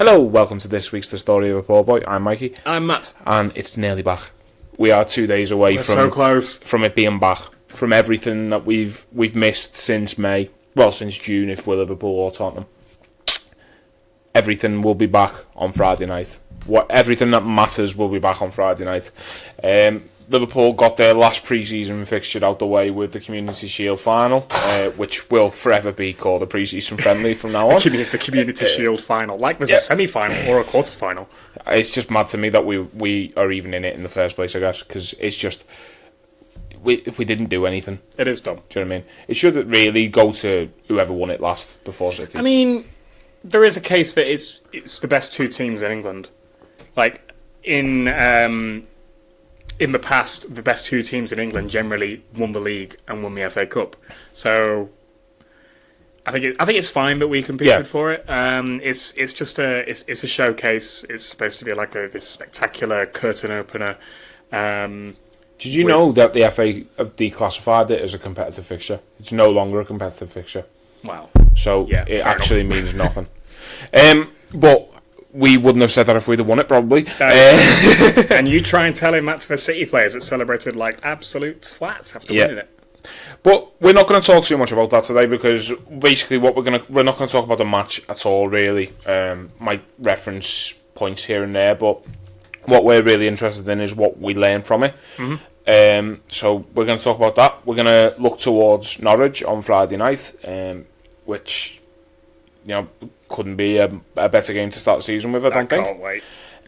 Hello, welcome to this week's The Story of a Poor Boy. I'm Mikey. I'm Matt. And it's nearly back. We are 2 days away so close from it being back. From everything that we've missed since May. Well, since June if we're Liverpool or Tottenham. Everything will be back on Friday night. Everything that matters will be back on Friday night. Liverpool got their last pre-season fixture out the way with the Community Shield final, which will forever be called a pre-season friendly from now on. The Community Shield final, like there's a semi-final or a quarter-final. It's just mad to me that we are even in it in the first place, I guess, because it's just we didn't do anything. It is dumb. Do you know what I mean? It should really go to whoever won it last before City. I mean, there is a case that it's the best two teams in England. Like in the past, the best two teams in England generally won the league and won the FA Cup. So I think it's fine that we competed for it. It's just a showcase. It's supposed to be like this spectacular curtain opener. Did you know that the FA have declassified it as a competitive fixture? It's no longer a competitive fixture. Wow. So it actually means nothing. But we wouldn't have said that if we'd have won it, probably. And you try and tell him that's for City players that celebrated like absolute twats after winning it. But we're not going to talk too much about that today because basically we're not going to talk about the match at all, really. Might reference points here and there, but what we're really interested in is what we learned from it. Mm-hmm. So we're going to talk about that. We're going to look towards Norwich on Friday night, which, couldn't be a better game to start the season with, I don't think. Can't wait.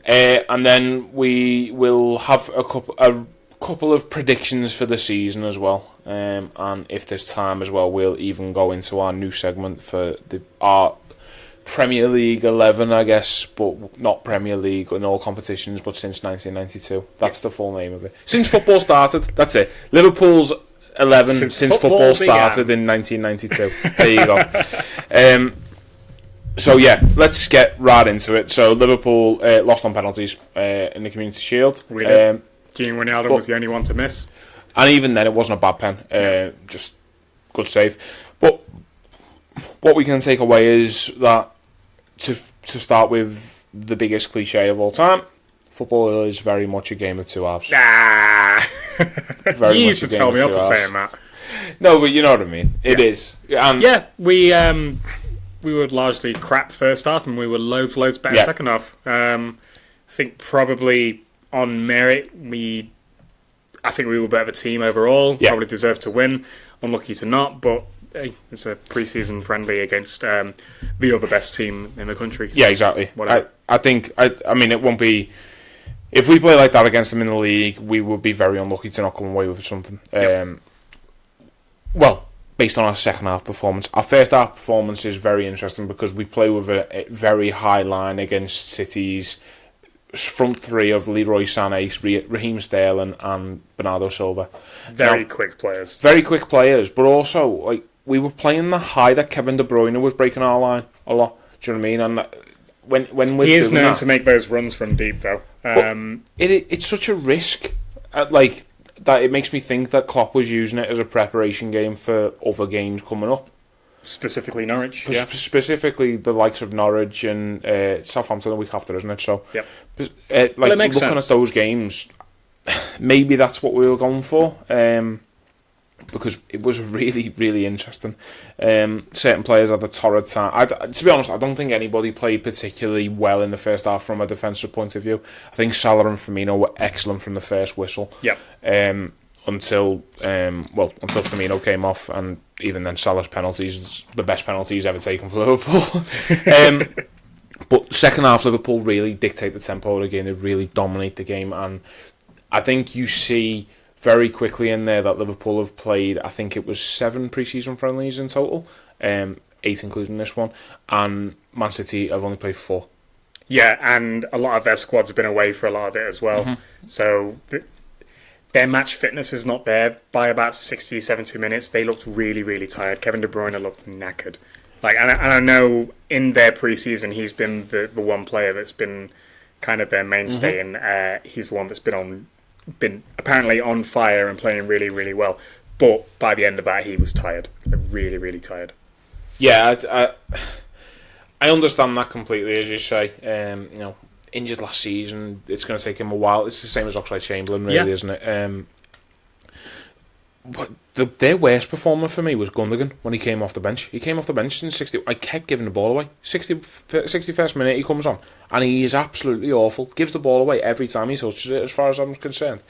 And then we will have a couple of predictions for the season as well. And if there's time as well, we'll even go into our new segment for our Premier League 11, I guess, but not Premier League in all competitions, but since 1992. That's the full name of it. Since football started, that's it. Liverpool's 11 since football started in 1992. There you go. So let's get right into it. So Liverpool lost on penalties in the Community Shield. We did. Gene Wijnaldum was the only one to miss. And even then it wasn't a bad pen. Just good save. But what we can take away is that to start with the biggest cliche of all time, football is very much a game of two halves. You used to tell me off for saying that. No, but you know what I mean. It is. We were largely crap first half, and we were loads better second half. I think probably on merit, I think we were a better team overall. Yeah. Probably deserved to win. Unlucky to not, but hey, it's a pre-season friendly against the other best team in the country. So yeah, exactly. I think it won't be. If we play like that against them in the league, we would be very unlucky to not come away with something. Yep. Based on our second half performance. Our first half performance is very interesting because we play with a very high line against City's front three of Leroy Sané, Raheem Sterling and Bernardo Silva. Very quick players, but also we were playing the high that Kevin De Bruyne was breaking our line a lot. Do you know what I mean? And when we're he is known to make those runs from deep though. It's such a risk. That it makes me think that Klopp was using it as a preparation game for other games coming up. Specifically Norwich, Specifically the likes of Norwich and Southampton the week after, isn't it? So, yep. Looking at those games, maybe that's what we were going for. Because it was really, really interesting. Certain players had a torrid time. To be honest, I don't think anybody played particularly well in the first half from a defensive point of view. I think Salah and Firmino were excellent from the first whistle. Yep. Until Firmino came off, and even then Salah's penalties, the best penalties ever taken for Liverpool. But second half, Liverpool really dictate the tempo of the game. They really dominate the game, and I think you see very quickly in there that Liverpool have played, I think it was 7 pre-season friendlies in total, 8 including this one, and Man City have only played 4. Yeah, and a lot of their squad's been away for a lot of it as well. Mm-hmm. So their match fitness is not there. By about 60, 70 minutes, they looked really, really tired. Kevin De Bruyne looked knackered. And I know in their pre-season he's been the one player that's been kind of their mainstay, mm-hmm. and he's the one that's been apparently on fire and playing really, really well. But by the end of that, he was tired. Really, really tired. Yeah, I understand that completely, as you say. Injured last season, it's going to take him a while. It's the same as Oxlade-Chamberlain, really, isn't it? But their worst performer for me was Gundogan when he came off the bench. He came off the bench in 60. I kept giving the ball away. 61st minute he comes on, and he is absolutely awful. Gives the ball away every time he touches it, as far as I'm concerned.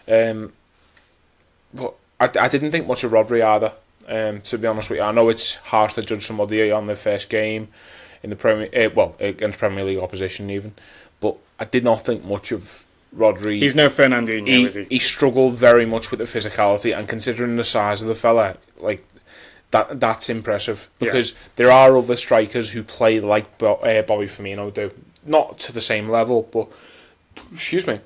But I didn't think much of Rodri either. To be honest with you, I know it's harsh to judge somebody on their first game in the against Premier League opposition even, but I did not think much of Rodri. He's no Fernandinho, is he? He struggled very much with the physicality, and considering the size of the fella, like that's impressive, because there are other strikers who play like Bobby Firmino do, not to the same level, but excuse me,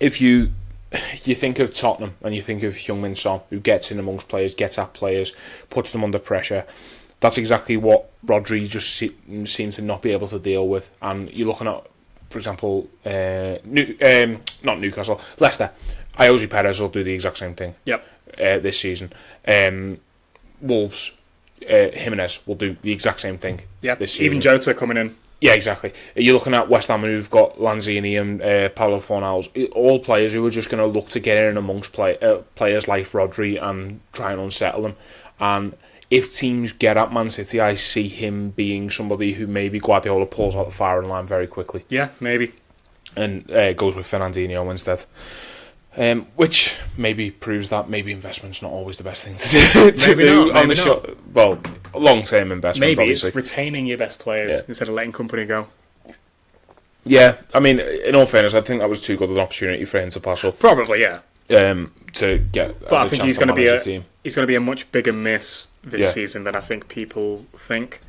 if you think of Tottenham and you think of Heung-min Son, who gets in amongst players, gets at players, puts them under pressure. That's exactly what Rodri just seems to not be able to deal with. And you're looking at, for example, not Newcastle, Leicester. Ayoze Perez will do the exact same thing. Yep. This season. Wolves, Jimenez will do the exact same thing. Yep. This season. Even Jota coming in. Yeah, exactly. You're looking at West Ham, who've got Lanzini and Paulo Fornals, all players who are just going to look to get in amongst players like Rodri and try and unsettle them. And if teams get at Man City, I see him being somebody who maybe Guardiola pulls out the firing line very quickly. Yeah, maybe. And goes with Fernandinho instead. Which maybe proves that maybe investment's not always the best thing to do on the shot. Well, long-term investment, obviously. It's retaining your best players instead of letting company go. Yeah, I mean, in all fairness, I think that was too good an opportunity for him to pass up. Probably, yeah. To get. But I think he's going to be a much bigger miss this season than I think people think.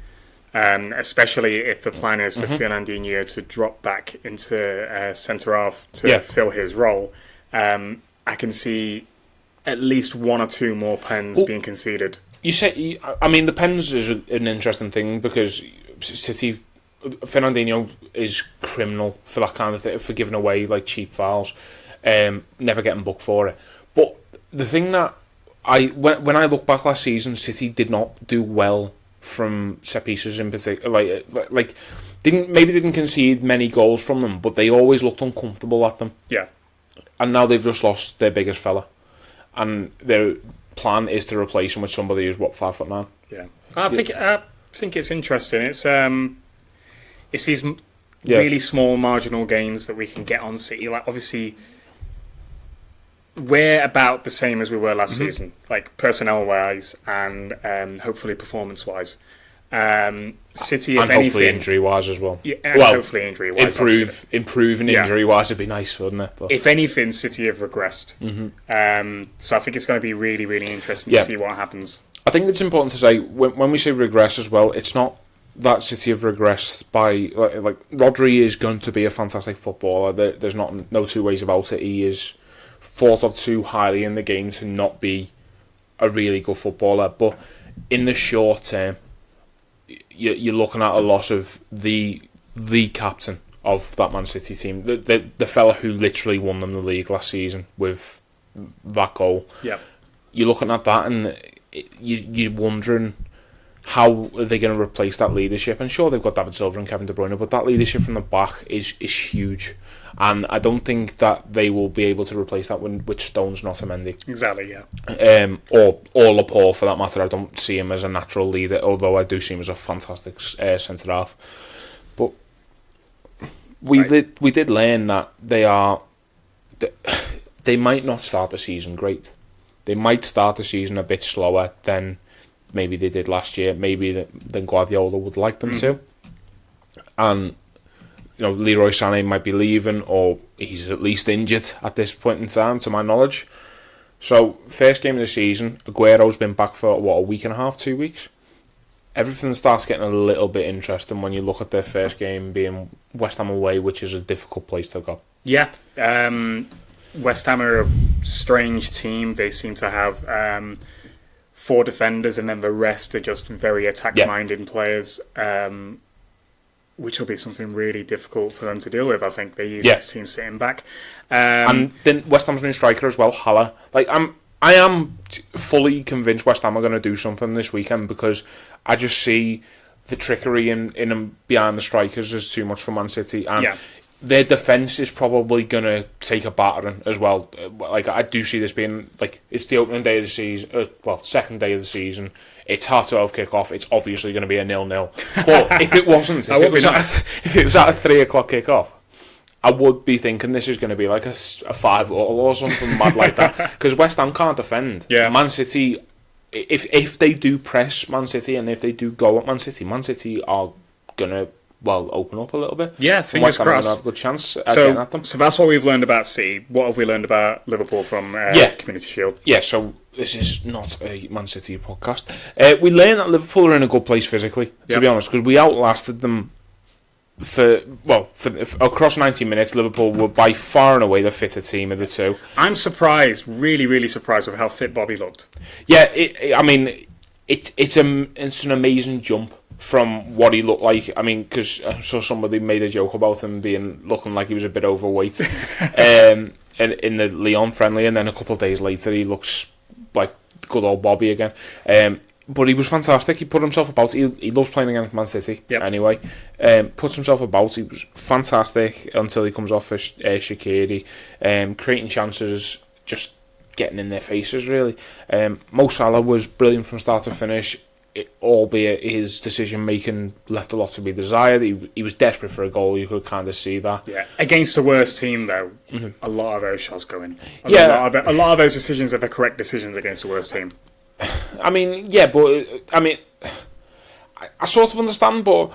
Especially if the plan is for Fernandinho to drop back into centre half to fill his role. I can see at least one or two more pens being conceded. You say, I mean, the pens is an interesting thing because City, Fernandinho is criminal for that kind of thing, for giving away like cheap fouls, never getting booked for it. But the thing that when I look back last season, City did not do well from set pieces in particular. Like didn't concede many goals from them, but they always looked uncomfortable at them. Yeah. And now they've just lost their biggest fella, and their plan is to replace him with somebody who's 5'9". Yeah, I think it's interesting. It's these really small marginal gains that we can get on City. Like obviously, we're about the same as we were last season, like personnel wise and hopefully performance wise. City, if and anything, hopefully injury wise as well. Yeah, and hopefully injury wise. Improving injury wise would be nice, wouldn't it? But if anything, City have regressed. So I think it's going to be really, really interesting to see what happens. I think it's important to say when we say regress as well, it's not that City have regressed by like Rodri is going to be a fantastic footballer. There's no two ways about it. He is thought of too highly in the game to not be a really good footballer. But in the short term, you're looking at a loss of the captain of that Man City team, the fella who literally won them the league last season with that goal. Yeah, you're looking at that and you're wondering how are they going to replace that leadership. And sure, they've got David Silva and Kevin De Bruyne, but that leadership from the back is huge. And I don't think that they will be able to replace that with Stones, not Otamendi. Exactly, yeah. Or Laporte, for that matter. I don't see him as a natural leader, although I do see him as a fantastic centre-half. But we did learn that they might not start the season great. They might start the season a bit slower than maybe they did last year, maybe than Guardiola would like them to. And Leroy Sané might be leaving, or he's at least injured at this point in time, to my knowledge. So, first game of the season, Aguero's been back for, a week and a half, 2 weeks? Everything starts getting a little bit interesting when you look at their first game being West Ham away, which is a difficult place to go. Yeah. West Ham are a strange team. They seem to have 4 defenders, and then the rest are just very attack-minded players. Which will be something really difficult for them to deal with. I think they usually seem sitting back. And then West Ham's new striker as well, Haller. I am fully convinced West Ham are going to do something this weekend, because I just see the trickery in and behind the strikers is too much for Man City, and Yeah. their defence is probably going to take a battering as well. Like, I do see this being, like, it's the opening day of the season, second day of the season. It's 12:30 kick-off. It's obviously going to be a 0-0. But if it wasn't, if it was at a 3 o'clock kick-off, I would be thinking this is going to be like a 5-all or something mad like that. Because West Ham can't defend. Yeah. Man City, if they do press Man City and if they do go at Man City are going to, open up a little bit. Yeah, fingers crossed. Have a good chance at getting at them. So that's what we've learned about City. What have we learned about Liverpool from Community Shield? Yeah, so this is not a Man City podcast. We learned that Liverpool are in a good place physically, to be honest, because we outlasted them for across 90 minutes. Liverpool were by far and away the fitter team of the two. I'm surprised, really, really surprised with how fit Bobby looked. Yeah, it's an amazing jump from what he looked like. I mean, because I saw somebody made a joke about him looking like he was a bit overweight in the Lyon friendly, and then a couple of days later he looks like good old Bobby again. But he was fantastic. He put himself about. He loves playing against Man City. Yep. Anyway, puts himself about. He was fantastic until he comes off for Shaqiri, creating chances, just getting in their faces really. Mo Salah was brilliant from start to finish. Albeit his decision making left a lot to be desired. He was desperate for a goal. You could kind of see that. Yeah, against the worst team though, a lot of those shots go in. A lot of those decisions are the correct decisions against the worst team. I mean, yeah, but I sort of understand, but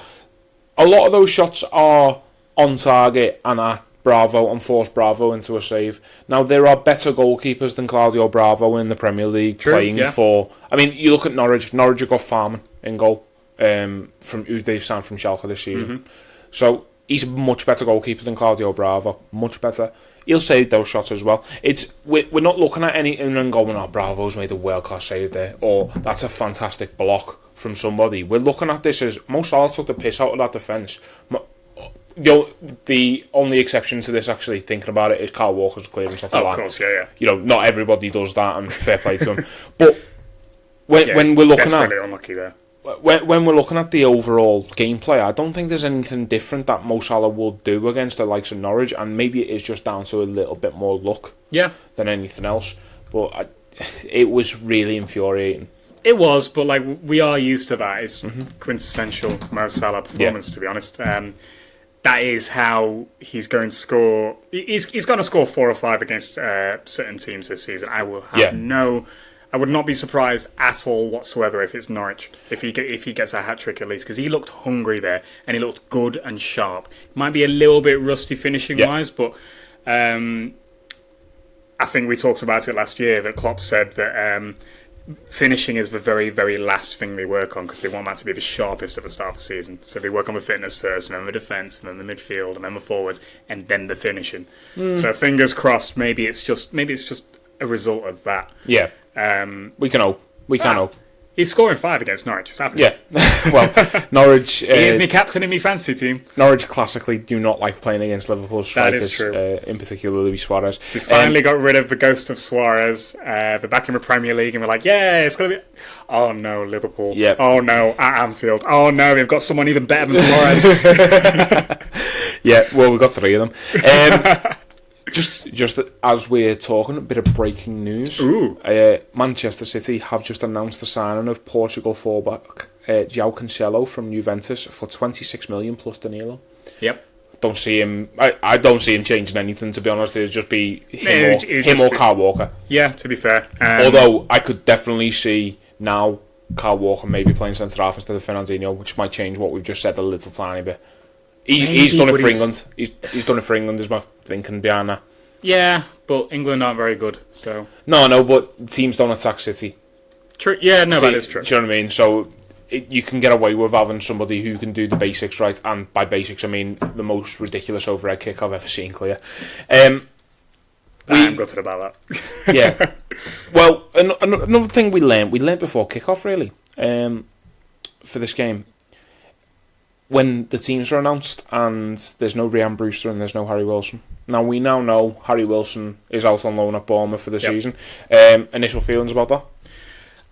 a lot of those shots are on target and at Bravo and force Bravo into a save. Now, there are better goalkeepers than Claudio Bravo in the Premier League playing for... I mean, you look at Norwich. Norwich have got Farman in goal, from who they've signed from Schalke this season. So, he's a much better goalkeeper than Claudio Bravo. Much better. He'll save those shots as well. We're not looking at anything and going, Bravo's made a world-class save there, or that's a fantastic block from somebody. We're looking at this as Mo Salah took the piss out of that defence. The only exception to this, actually, thinking about it, is Kyle Walker's clearance off the line. Of course, yeah. Not everybody does that, and fair play to him. But when we're looking at unlucky there. When we're looking at the overall gameplay, I don't think there's anything different that Mo Salah will do against the likes of Norwich, and maybe it is just down to a little bit more luck than anything else. But it was really infuriating. It was, but we are used to that. It's quintessential Mo Salah performance, to be honest. That is how he's going to score. He's going to score 4 or 5 against certain teams this season. I will have I would not be surprised at all whatsoever if it's Norwich, if he gets a hat trick at least, because he looked hungry there and he looked good and sharp. Might be a little bit rusty finishing wise, but I think we talked about it last year that Klopp said that finishing is the very, very last thing they work on, because they want that to be the sharpest at the start of the season. So they work on the fitness first, and then the defence, and then the midfield, and then the forwards, and then the finishing. So fingers crossed. Maybe it's just a result of that. Yeah. We can hope. Hope. He's scoring 5 against Norwich. It's happening. Yeah. Well, Norwich... he is my captain in my fantasy team. Norwich classically do not like playing against Liverpool strikers. That is true. In particular, Luis Suarez. We finally got rid of the ghost of Suarez. They're back in the Premier League, and we're like, yeah, it's going to be... Oh, no, Liverpool. Yep. Oh, no, at Anfield. Oh, no, they've got someone even better than Suarez. Yeah, well, we've got 3 of them. Just as we're talking, a bit of breaking news. Ooh. Manchester City have just announced the signing of Portugal fullback João Cancelo from Juventus for 26 million plus Danilo. Yep. Don't see him. I don't see him changing anything, to be honest. It'd just be him or Kyle Walker. Yeah, to be fair. Although I could definitely see now Kyle Walker maybe playing centre half instead of Fernandinho, which might change what we've just said a little tiny bit. He's done it for England. He's done it for England, is my thinking behind that. Yeah, but England aren't very good, so... No, but teams don't attack City. True. Yeah, no, that is true. Do you know what I mean? So you can get away with having somebody who can do the basics right, and by basics I mean the most ridiculous overhead kick I've ever seen clear. I'm gutted about that. Yeah. Well, another thing we learned before kickoff really, for this game. When the teams are announced and there's no Ryan Brewster and there's no Harry Wilson. Now, we now know Harry Wilson is out on loan at Bournemouth for the season. Initial feelings about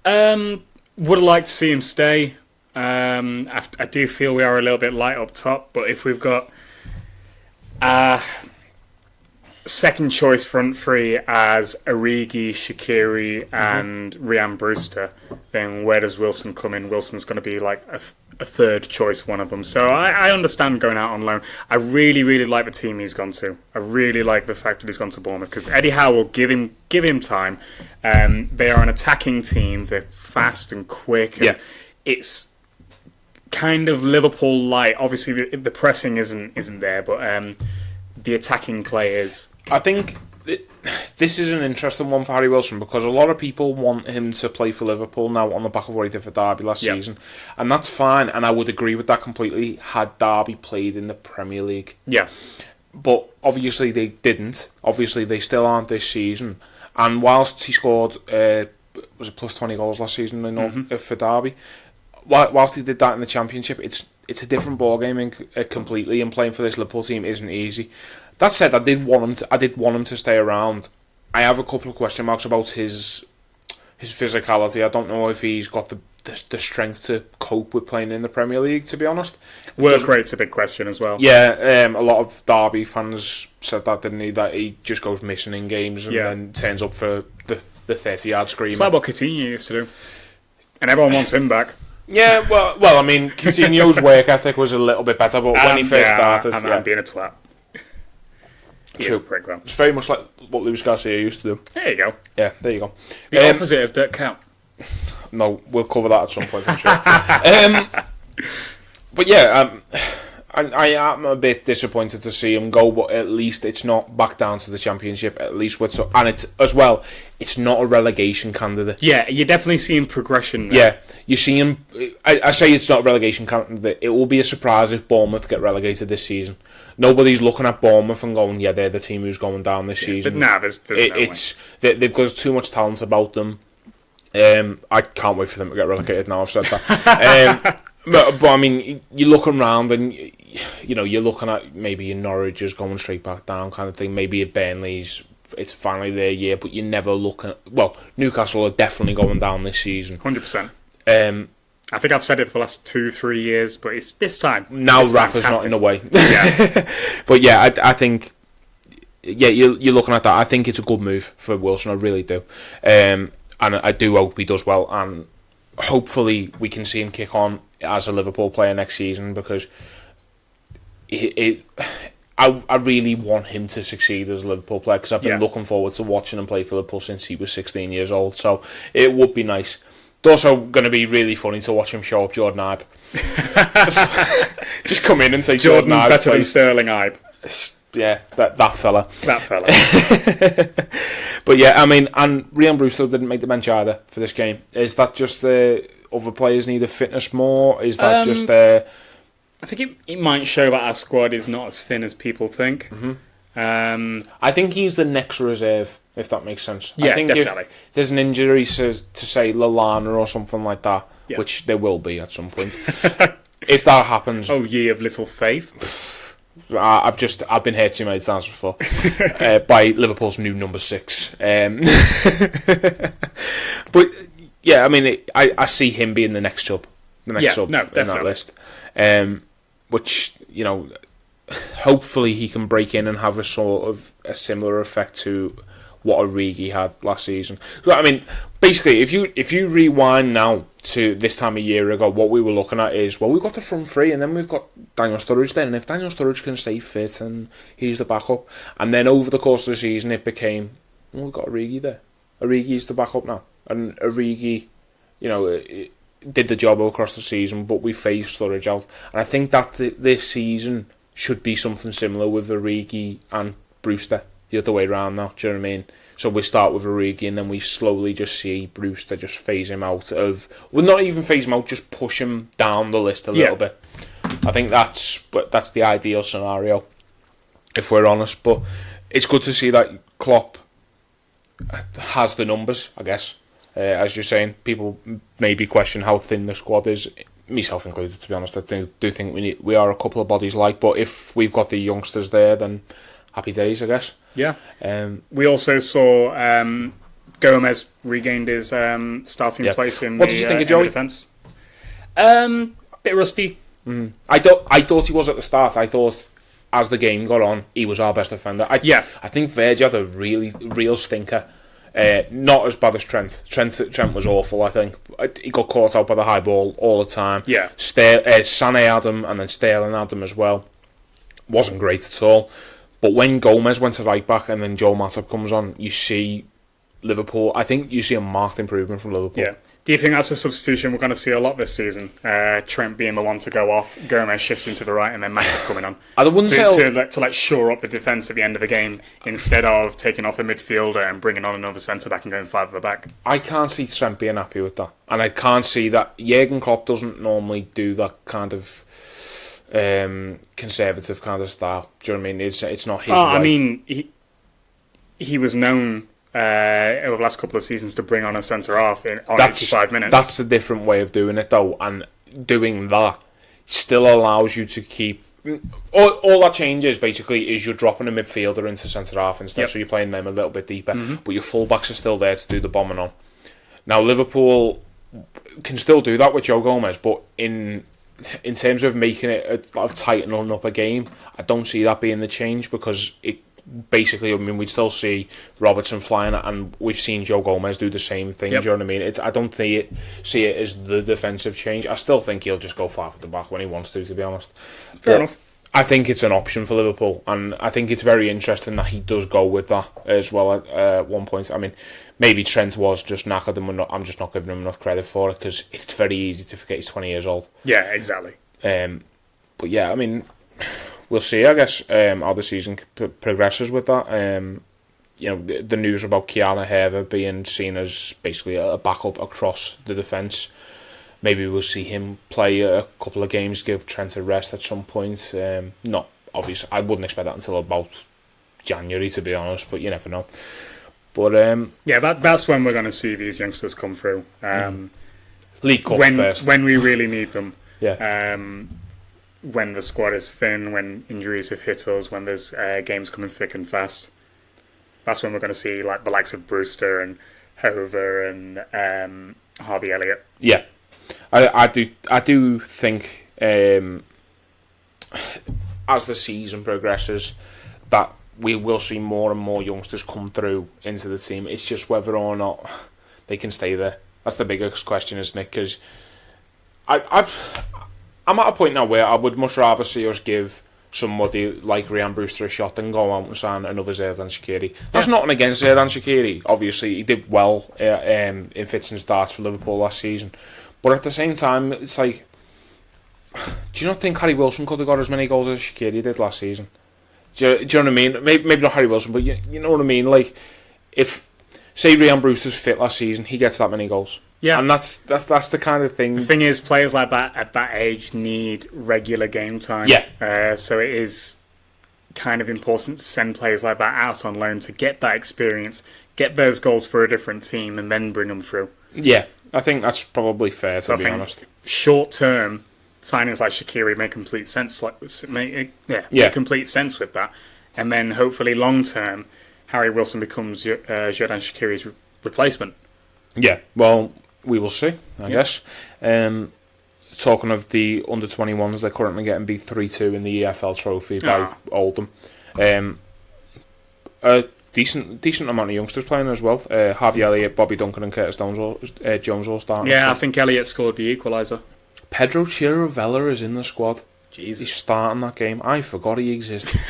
that? Would have liked to see him stay. I do feel we are a little bit light up top, but if we've got second choice front three as Origi, Shaqiri, and Ryan Brewster, then where does Wilson come in? Wilson's going to be like a third choice, one of them. So I understand going out on loan. I really, really like the team he's gone to. I really like the fact that he's gone to Bournemouth because Eddie Howe will give him time. They are an attacking team. They're fast and quick. And it's kind of Liverpool light. Obviously, the pressing isn't there, but the attacking players. I think this is an interesting one for Harry Wilson because a lot of people want him to play for Liverpool now on the back of what he did for Derby last season, and that's fine, and I would agree with that completely had Derby played in the Premier League. Yeah. But obviously they didn't. Obviously they still aren't this season, and whilst he scored was it plus 20 goals last season for Derby, whilst he did that in the Championship, it's a different ballgame completely, and playing for this Liverpool team isn't easy. That said, I did want him to stay around. I have a couple of question marks about his physicality. I don't know if he's got the strength to cope with playing in the Premier League, to be honest. Work rate's a big question as well. Yeah, a lot of Derby fans said that, didn't he? That he just goes missing in games and then turns up for the 30-yard screamer. It's like what Coutinho used to do. And everyone wants him back. Yeah, well, I mean, Coutinho's work ethic was a little bit better, but when he first started... I'm being a twat. True. It's very much like what Luis Garcia used to do. There you go. Yeah, there you go. The opposite of Dirk Kuyt. No, we'll cover that at some point, I'm sure. But yeah, I am a bit disappointed to see him go, but at least it's not back down to the Championship. At least and it's as well, it's not a relegation candidate. Yeah, you're definitely seeing progression there. Yeah, you see him. I say it's not a relegation candidate. It will be a surprise if Bournemouth get relegated this season. Nobody's looking at Bournemouth and going, yeah, they're the team who's going down this season. But nah, there's no way. They've got too much talent about them. I can't wait for them to get relegated now, I've said that. But I mean, you're looking around and, you're looking at maybe your Norwich is going straight back down kind of thing. Maybe at Burnley's, it's finally their year, but you're never looking at... Well, Newcastle are definitely going down this season. 100%. I think I've said it for the last 2-3 years, but it's this time. Now Rafa's not in the way. Yeah. But yeah, I think... Yeah, you're looking at that. I think it's a good move for Wilson, I really do. And I do hope he does well, and hopefully we can see him kick on as a Liverpool player next season, because I really want him to succeed as a Liverpool player, because I've been looking forward to watching him play for Liverpool since he was 16 years old, so it would be nice. It's also going to be really funny to watch him show up Jordan Ibe. Just come in and say Jordan Ibe better than Sterling Ibe. Yeah, that fella. That fella. But yeah, I mean, and Ryan Brewster didn't make the bench either for this game. Is that just the other players need a fitness more? Is that just the... I think it might show that our squad is not as thin as people think. Mm-hmm. I think he's the next reserve, if that makes sense. Yeah, I think definitely. If there's an injury to say Lallana or something like that, which there will be at some point, if that happens... Oh, ye of little faith. I've been here too many times before by Liverpool's new number 6. But yeah, I mean, I see him being the next sub in that list. Which, hopefully he can break in and have a sort of a similar effect to what Origi had last season. I mean, basically, if you rewind now to this time a year ago, what we were looking at is, well, we've got the front three, and then we've got Daniel Sturridge there, and if Daniel Sturridge can stay fit, and he's the backup, and then over the course of the season, it became, well, we've got Origi there. Origi's the backup now, and Origi, did the job across the season, but we phased Sturridge out, and I think that this season should be something similar with Origi and Brewster. The other way around now, do you know what I mean? So we start with Origi and then we slowly just see Brewster just phase him out of... Well, not even phase him out, just push him down the list a little bit. I think that's the ideal scenario, if we're honest. But it's good to see that Klopp has the numbers, I guess. As you're saying, people maybe question how thin the squad is, myself included, to be honest. I do think we are a couple of bodies light, but if we've got the youngsters there, then... happy days, I guess. Yeah. We also saw Gomez regained his starting place in what did you think of Joey? defence. Bit rusty. I thought he was at the start. I thought as the game got on, he was our best defender. I think Verge had a real stinker. Not as bad as Trent. Trent was awful, I think. He got caught out by the high ball all the time. Yeah. Sané had him, and then Sterling had him as well. Wasn't great at all. But when Gomez went to right back and then Joe Matip comes on, you see Liverpool. I think you see a marked improvement from Liverpool. Yeah. Do you think that's a substitution we're going to see a lot this season? Trent being the one to go off, Gomez shifting to the right, and then Matip coming on. I wouldn't say to shore up the defence at the end of the game instead of taking off a midfielder and bringing on another centre back and going 5 at the back. I can't see Trent being happy with that, and I can't see that. Jurgen Klopp doesn't normally do that kind of conservative kind of style. Do you know what I mean? It's not his way. I mean, he was known over the last couple of seasons to bring on a centre-half on 85 minutes. That's a different way of doing it, though, and doing that still allows you to keep... All that changes, basically, is you're dropping a midfielder into centre-half instead, so you're playing them a little bit deeper, but your full-backs are still there to do the bombing on. Now, Liverpool can still do that with Joe Gomez, but in terms of making it, of tightening up a game, I don't see that being the change, because it basically, I mean, we still see Robertson flying, and we've seen Joe Gomez do the same thing. Do you know what I mean? I don't see it as the defensive change. I still think he'll just go 5 at the back when he wants to be honest. Fair enough. I think it's an option for Liverpool, and I think it's very interesting that he does go with that as well at one point. I mean, maybe Trent was just knackered, and I'm just not giving him enough credit for it, because it's very easy to forget he's 20 years old. Yeah, exactly. But yeah, I mean, we'll see, I guess, how the season progresses with that. You know, the news about Kiana Herver being seen as basically a backup across the defence. Maybe we'll see him play a couple of games, give Trent a rest at some point. Not obvious. I wouldn't expect that until about January, to be honest, but you never know. But yeah, that's when we're going to see these youngsters come through. League Cup first. When we really need them. Yeah. When the squad is thin, when injuries have hit us, when there's games coming thick and fast. That's when we're going to see like the likes of Brewster and Hover and Harvey Elliott. Yeah, I do think as the season progresses that we will see more and more youngsters come through into the team. It's just whether or not they can stay there. That's the biggest question, isn't it? Because I'm at a point now where I would much rather see us give somebody like Ryan Brewster a shot than go out and sign another Xherdan Shaqiri. That's nothing against Xherdan Shaqiri. Obviously, he did well in fits and starts for Liverpool last season. But at the same time, it's like, do you not think Harry Wilson could have got as many goals as Shaqiri did last season? Do you know what I mean? Maybe not Harry Wilson, but you know what I mean? Like, if, say, Ryan Brewster's fit last season, he gets that many goals. Yeah, and that's the kind of thing. The thing is, players like that at that age need regular game time. Yeah. So it is kind of important to send players like that out on loan to get that experience, get those goals for a different team, and then bring them through. Yeah, I think that's probably fair, to be honest. Short term, signings like Shaqiri make complete sense. Make complete sense with that, and then hopefully long term, Harry Wilson becomes Xherdan Shaqiri's replacement. Yeah, well, we will see, I guess. Talking of the under-21s, they're currently getting beat 3-2 in the EFL Trophy by Oldham. A decent amount of youngsters playing as well. Harvey Elliott, Bobby Duncan and Curtis Jones all starting. Yeah, I think Elliott scored the equaliser. Pedro Chiravella is in the squad. Jesus. He's starting that game. I forgot he existed.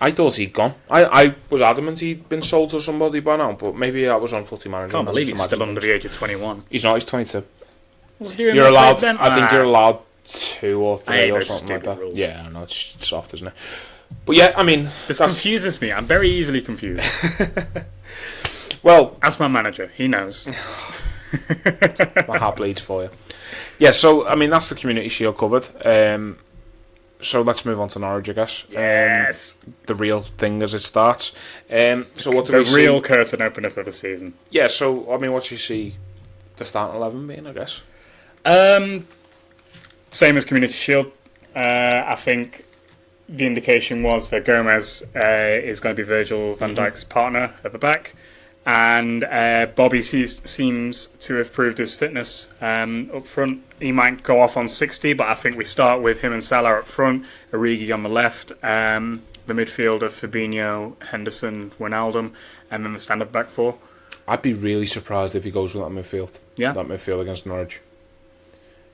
I thought he'd gone. I was adamant he'd been sold to somebody by now, but maybe that was on Footy Manager. Can't believe he's still under the age of 21. He's not, he's 22. You're allowed, I think you're allowed 2 or 3 or something like that. Rules. Yeah, I know, it's soft, isn't it? But yeah, I mean... This confuses me. I'm very easily confused. Well... Ask my manager. He knows. My heart bleeds for you. Yeah, so, I mean, that's the Community Shield covered. So let's move on to Norwich, I guess. Yes. The real thing as it starts. So what do the we see? real curtain opener for the season. Yeah, so, I mean, what do you see the starting 11 being, I guess? Same as Community Shield. I think the indication was that Gomez is going to be Virgil van Dijk's partner at the back. And Bobby seems to have proved his fitness up front. He might go off on 60, but I think we start with him and Salah up front, Origi on the left, the midfield of Fabinho, Henderson, Wijnaldum, and then the stand-up back four. I'd be really surprised if he goes with that midfield. Yeah. That midfield against Norwich.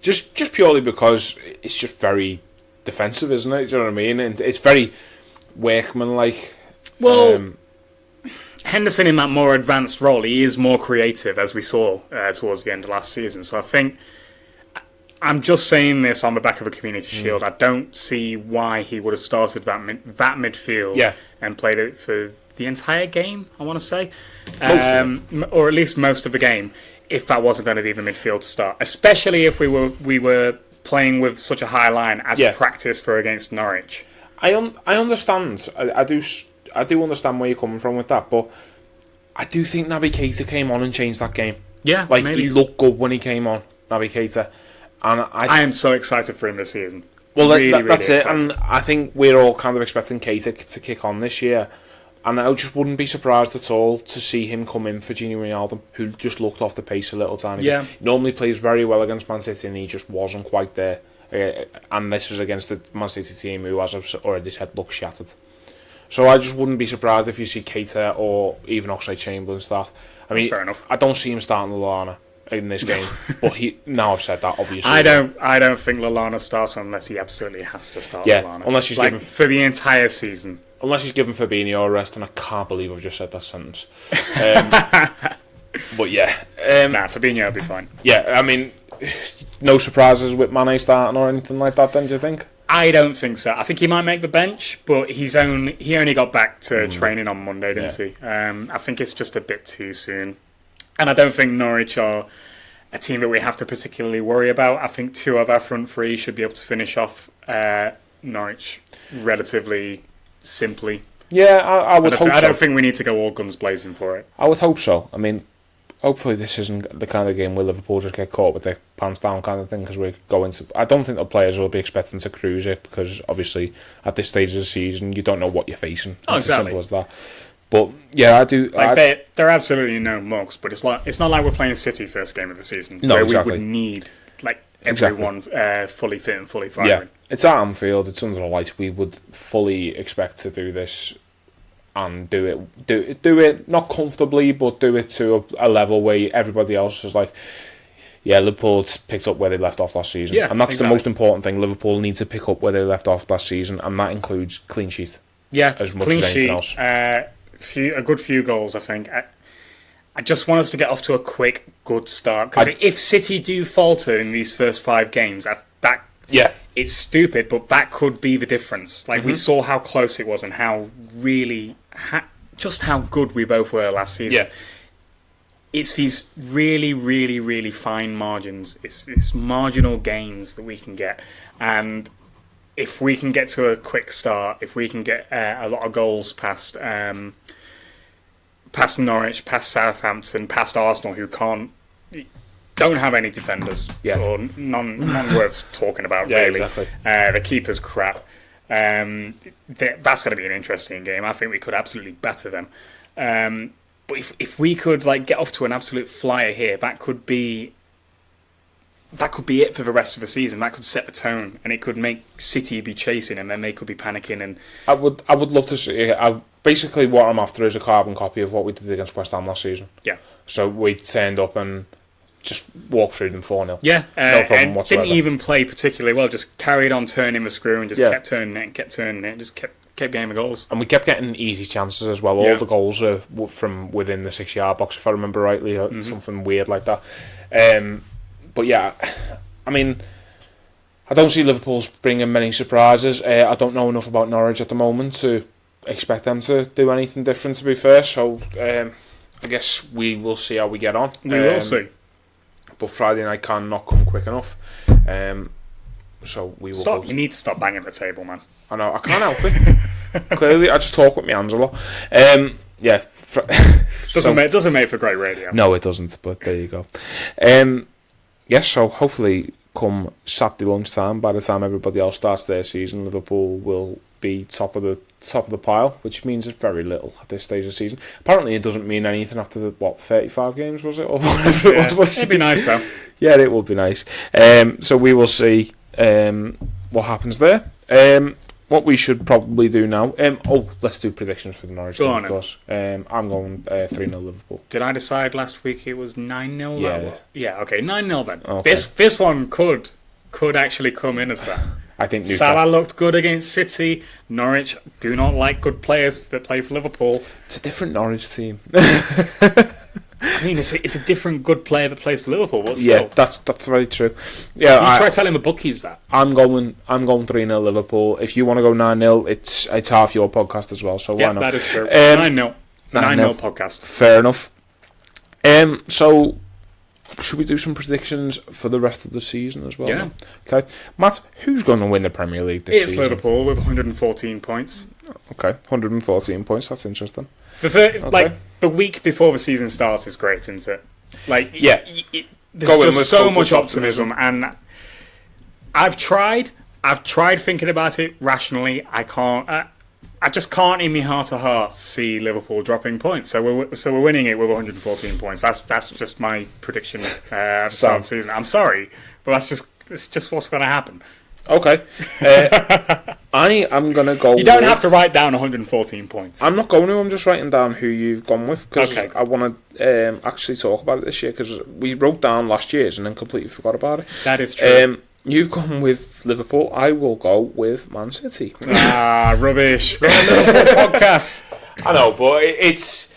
Just purely because it's just very defensive, isn't it? Do you know what I mean? And it's very workman-like. Well, Henderson in that more advanced role, he is more creative, as we saw towards the end of last season. So I think, I'm just saying this on the back of a Community Shield, I don't see why he would have started that midfield and played it for the entire game, I want to say. Or at least most of the game, if that wasn't going to be the midfield start. Especially if we were playing with such a high line as practice for against Norwich. I understand. I do understand where you're coming from with that, but I do think Naby Keita came on and changed that game. Yeah, maybe. He looked good when he came on, Naby Keita. And I am so excited for him this season. Well, that's it. And I think we're all kind of expecting Keita to kick on this year. And I just wouldn't be surprised at all to see him come in for Gini Wijnaldum, who just looked off the pace a little tiny bit. He normally plays very well against Man City, and he just wasn't quite there. And this is against the Man City team who, as I've already said, looks shattered. So I just wouldn't be surprised if you see Keita or even Oxlade-Chamberlain start. I mean, fair enough. I don't see him starting Lallana in this game, but now I've said that, obviously. I don't think Lallana starts unless he absolutely has to start Lallana. Unless he's given for the entire season. Unless he's given Fabinho a rest, and I can't believe I've just said that sentence. But yeah, Fabinho will be fine. Yeah, I mean, no surprises with Mane starting or anything like that. Then, do you think? I don't think so. I think he might make the bench, but he only got back to training on Monday, didn't he? I think it's just a bit too soon. And I don't think Norwich are a team that we have to particularly worry about. I think two of our front three should be able to finish off Norwich relatively simply. Yeah, I would hope so. I don't think we need to go all guns blazing for it. I would hope so. I mean, hopefully this isn't the kind of game where Liverpool just get caught with their pants down kind of thing, because we're going to... I don't think the players will be expecting to cruise it, because obviously at this stage of the season you don't know what you're facing. It's as simple as that. But yeah, I do... They're absolutely no mugs, but it's not like we're playing City first game of the season, where we would need everyone fully fit and fully firing. Yeah, it's at Anfield, it's under the lights. We would fully expect to do this and do it not comfortably, but do it to a level where everybody else is like, yeah, Liverpool picked up where they left off last season. And that's the most important thing. Liverpool need to pick up where they left off last season, and that includes clean sheet. Yeah, as much as anything else. A good few goals, I think. I just want us to get off to a quick, good start, because if City do falter in these first 5 games, it's stupid, but that could be the difference. Like, we saw how close it was and how really... just how good we both were last season. It's these really, really, really fine margins. It's marginal gains that we can get. And if we can get to a quick start, if we can get a lot of goals past Norwich, past Southampton, past Arsenal, who don't have any defenders, or none worth talking about, really. Exactly. The keeper's crap. That's going to be an interesting game. I think we could absolutely batter them. But if we could get off to an absolute flyer here, that could be it for the rest of the season. That could set the tone, and it could make City be chasing, and then they could be panicking. And I would love to see. Basically, what I'm after is a carbon copy of what we did against West Ham last season. Yeah. So we turned up and just walked through them 4-0. Yeah. No problem whatsoever. Didn't even play particularly well. Just carried on turning the screw and just kept turning it and kept turning it. Just kept getting the goals. And we kept getting easy chances as well. All the goals are from within the 6-yard box, if I remember rightly, or something weird like that. But yeah, I mean, I don't see Liverpool's bringing many surprises. I don't know enough about Norwich at the moment to expect them to do anything different, to be fair. So I guess we will see how we get on. We will see. But Friday night cannot come quick enough. So we will. Stop! You need to stop banging the table, man. I know. I can't help it. Clearly, I just talk with my hands a lot. Yeah. Doesn't make for great radio. No, it doesn't. But there you go. Yes. So hopefully, come Saturday lunchtime, by the time everybody else starts their season, Liverpool will be top of the pile, which means it's very little at this stage of the season. Apparently, it doesn't mean anything after the 35 games, was it, or whatever it was? It'd be nice though. Yeah, it would be nice. So we will see what happens there. What we should probably do now. Let's do predictions for the Norwich game, of course. I'm going 3-0 Liverpool. Did I decide last week it was 9-0? Yeah. Yeah. Okay, 9-0 then. Okay. This one could actually come in as that. I think Salah looked good against City. Norwich do not like good players that play for Liverpool. It's a different Norwich team. I mean, it's a different good player that plays for Liverpool, but still. Yeah, that's very true. Yeah, you try telling the bookies that. I'm going 3-0 Liverpool. If you want to go 9-0, it's half your podcast as well. So why not? Yeah, that is true. 9-0 podcast. Fair enough. So should we do some predictions for the rest of the season as well? Yeah. Okay, Matt, who's going to win the Premier League this season? It's Liverpool with 114 points. Okay, 114 points. That's interesting. The week before the season starts is great, isn't it? There's just so much optimism, and I've tried thinking about it rationally. I just can't in my heart of hearts see Liverpool dropping points. So we're winning it with 114 points. That's just my prediction at the start of the season. I'm sorry, but it's just what's going to happen. Okay. I am going to go. You don't have to write down 114 points. I'm not going to. I'm just writing down who you've gone with because okay. I want to actually talk about it this year because we wrote down last year's and then completely forgot about it. That is true. You've gone with Liverpool. I will go with Man City. Rubbish. We're a Liverpool podcast. I know, but it's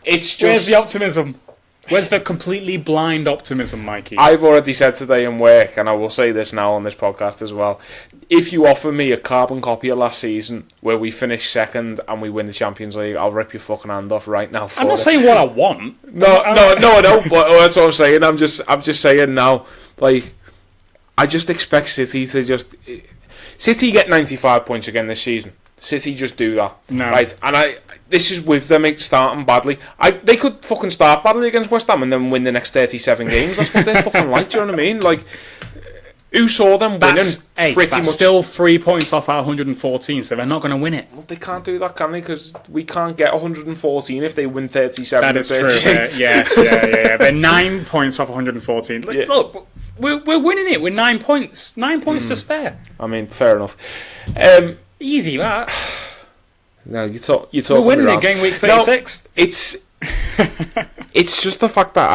just... Where's the optimism? Where's the completely blind optimism, Mikey? I've already said today in work, and I will say this now on this podcast as well. If you offer me a carbon copy of last season where we finish second and we win the Champions League, I'll rip your fucking hand off right now. I'm not saying what I want. No, I don't. But that's what I'm saying. I'm just saying now. Like, I just expect City to City get 95 points again this season. City just do that, right? And this is with them starting badly. They could fucking start badly against West Ham and then win the next 37 games. That's what they're fucking like. Do you know what I mean? Like, who saw them winning? Pretty much still 3 points off our 114, so they're not going to win it. Well, they can't do that, can they? Because we can't get 114 if they win 37. That is true. Yeah. They're 9 points off 114. Look, we're winning it with 9 points. 9 points to spare. I mean, fair enough. Easy, that. No, you talk. We're winning it game week 36. No, it's just the fact that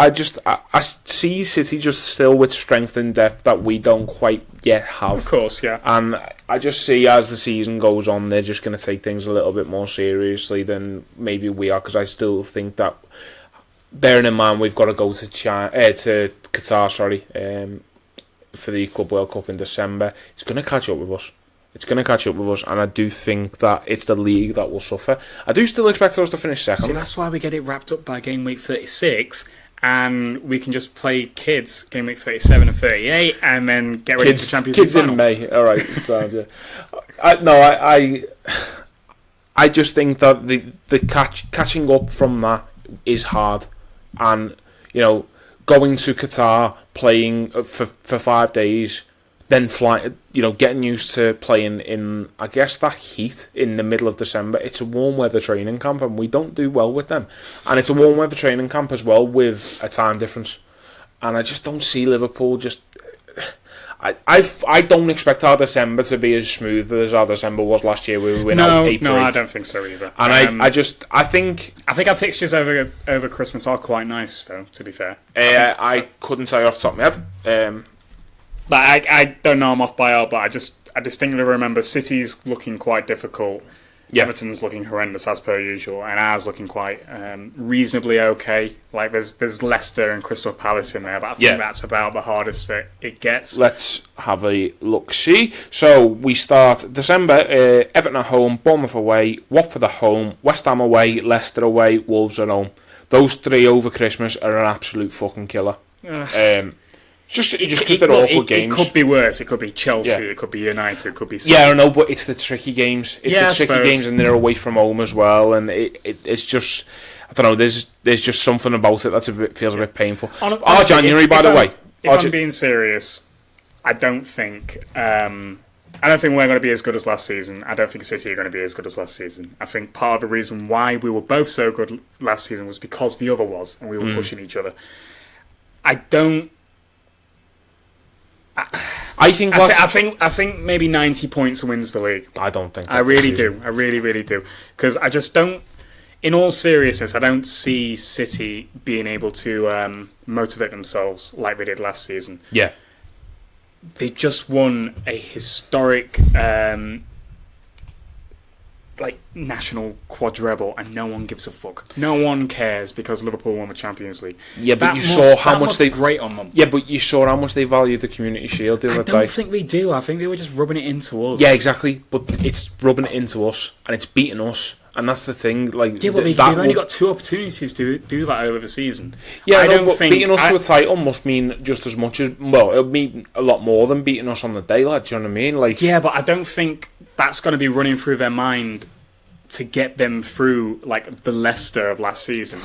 I see City just still with strength and depth that we don't quite yet have. Of course, yeah. And I just see as the season goes on, they're just going to take things a little bit more seriously than maybe we are. Because I still think that, bearing in mind we've got to go to Qatar, for the Club World Cup in December, it's going to catch up with us. And I do think that it's the league that will suffer. I do still expect us to finish second. See, that's why we get it wrapped up by game week 36, and we can just play kids game week 37 and 38, and then get ready for Champions League final. In May. All right, sounds yeah. I just think that the catching up from that is hard, and going to Qatar, playing for 5 days. Then flying, getting used to playing in, I guess, that heat in the middle of December. It's a warm weather training camp, and we don't do well with them. And it's a warm weather training camp as well with a time difference. And I just don't see Liverpool just. I don't expect our December to be as smooth as our December was last year. We went out 8-8. No, I don't think so either. And I think our fixtures over Christmas are quite nice, though. To be fair, I couldn't tell you off the top of my head. But I don't know I'm off by out, but I distinctly remember City's looking quite difficult. Yeah. Everton's looking horrendous as per usual, and ours looking quite reasonably okay. Like there's Leicester and Crystal Palace in there, but I think that's about the hardest that it gets. Let's have a look. See, so we start December. Everton at home, Bournemouth away, Watford at home, West Ham away, Leicester away, Wolves at home. Those three over Christmas are an absolute fucking killer. Just because they're awkward games. It could be worse. It could be Chelsea. Yeah. It could be United. It could be. Yeah, I know, but it's the tricky games. It's the tricky games, and they're away from home as well. And it's just, I don't know. There's just something about it that feels a bit painful. Honestly, January, by the way. If I'm being serious, I don't think I don't think we're going to be as good as last season. I don't think City are going to be as good as last season. I think part of the reason why we were both so good last season was because the other was, and we were pushing each other. I think maybe 90 points wins the league. I don't think. I really do. I really, really do. Because I just don't. In all seriousness, I don't see City being able to motivate themselves like they did last season. Yeah. They just won a historic national quadruple, and no one gives a fuck. No one cares because Liverpool won the Champions League. Yeah, but you saw how much they great on them. Yeah, but you saw how much they value the Community Shield the other day. I don't think they do. I think they were just rubbing it into us. Yeah, exactly. But it's rubbing it into us, and it's beating us. And that's the thing. Like, yeah, but they've only got 2 opportunities to do that over the season. Yeah, I don't think beating us to a title must mean just as much as it'll mean a lot more than beating us on the day, lad. Do you know what I mean? Like, yeah, but I don't think that's going to be running through their mind to get them through like the Leicester of last season.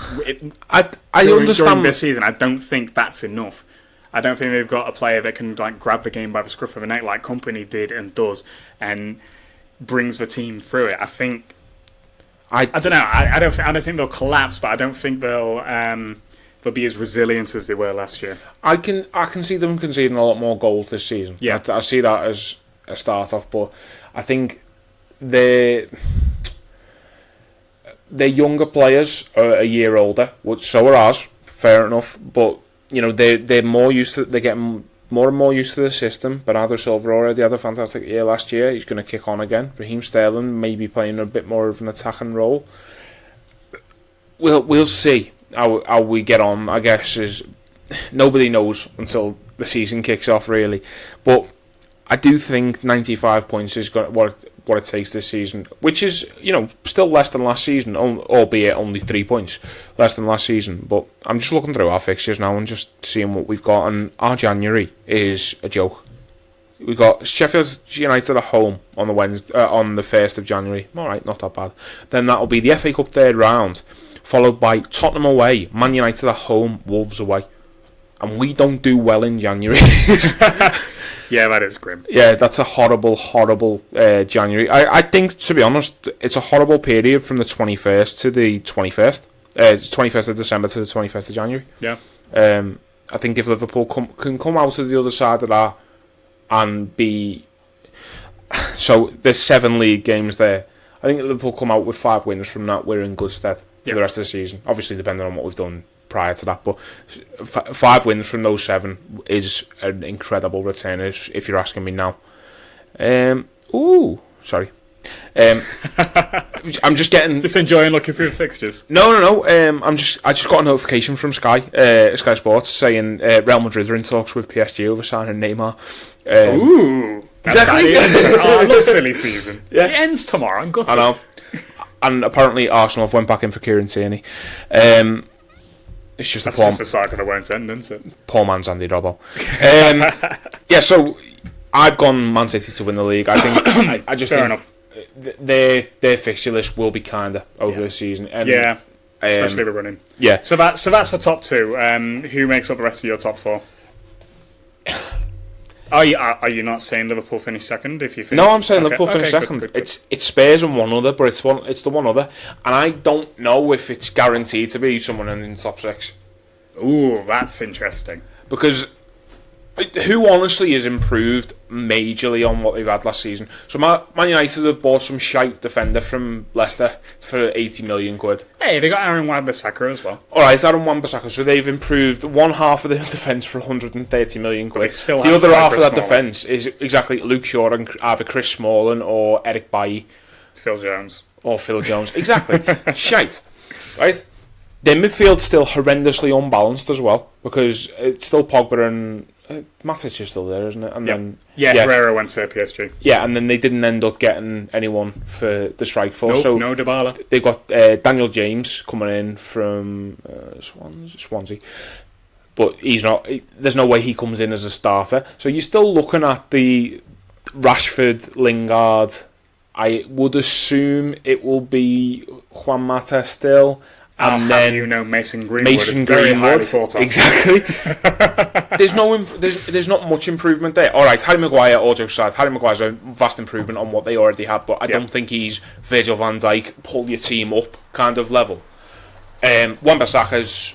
I understand during this season. I don't think that's enough. I don't think they've got a player that can like grab the game by the scruff of the neck like Kompany did and does, and brings the team through it. I think. I don't know. I don't think they'll collapse, but I don't think they'll be as resilient as they were last year. I can see them conceding a lot more goals this season. Yeah, I see that as a start off, but I think their younger players are a year older, so are ours. Fair enough, but you know they're more used to. They're getting more and more used to the system. Bernardo Silva already had a fantastic year last year. He's going to kick on again. Raheem Sterling may be playing a bit more of an attacking role. We'll see how we get on. I guess is nobody knows until the season kicks off, really. But I do think 95 points is what it takes this season, which is still less than last season, albeit only 3 points less than last season. But I'm just looking through our fixtures now and just seeing what we've got, and our January is a joke. We've got Sheffield United at home on the on the 1st of January. All right, not that bad. Then that'll be the FA Cup third round, followed by Tottenham away, Man United at home, Wolves away, and we don't do well in January. Yeah, that is grim. Yeah, that's a horrible, horrible January. I think, to be honest, it's a horrible period from the 21st to the 21st. 21st of December to the 21st of January. Yeah. I think if Liverpool can come out of the other side of that and be... So, there's 7 league games there. I think if Liverpool come out with 5 wins from that, we're in good stead for the rest of the season. Obviously, depending on what we've done prior to that, but 5 wins from those 7 is an incredible return, if you're asking me now. Sorry. I'm just enjoying looking through the fixtures. No. I just got a notification from Sky Sports saying Real Madrid are in talks with PSG over signing Neymar. Exactly. I love silly season. Yeah. It ends tomorrow. I'm gutted. I know. And apparently Arsenal have went back in for Kieran Tierney. It's just that's just a cycle that won't end, isn't it? Poor man's Andy Robbo. Yeah, so I've gone Man City to win the league. I think I just fair think enough. Their fixture list will be kinder over the season. And, especially the running. Yeah. So that's the top 2. Who makes up the rest of your top 4? Are you not saying Liverpool finish second? If you think... No, I'm saying Liverpool finish second. Good. It's Spurs and one other, but it's the one other, and I don't know if it's guaranteed to be someone in the top 6. Ooh, that's interesting. Because who honestly has improved majorly on what they've had last season? So Man United have bought some shite defender from Leicester for 80 million quid. Hey, they got Aaron Wan-Bissaka as well. Alright, Aaron Wan-Bissaka. So they've improved one half of their defence for 130 million quid. The other half of that defence is exactly Luke Shaw and either Chris Smalling or Eric Bailly. Phil Jones. Exactly. Shite. Right? Their midfield's still horrendously unbalanced as well, because it's still Pogba and... Matic is still there, isn't it? And then Herrera went to PSG. Yeah, and then they didn't end up getting anyone for the strike force. No Dybala. They got Daniel James coming in from Swansea, but he's not. There's no way he comes in as a starter. So you're still looking at the Rashford, Lingard. I would assume it will be Juan Mata still. And then Mason Greenwood. Exactly. there's not much improvement there. All right, Harry Maguire, all jokes aside, Harry Maguire's a vast improvement on what they already had, but I don't think he's Virgil van Dijk, pull your team up kind of level. Wan-Bissaka's,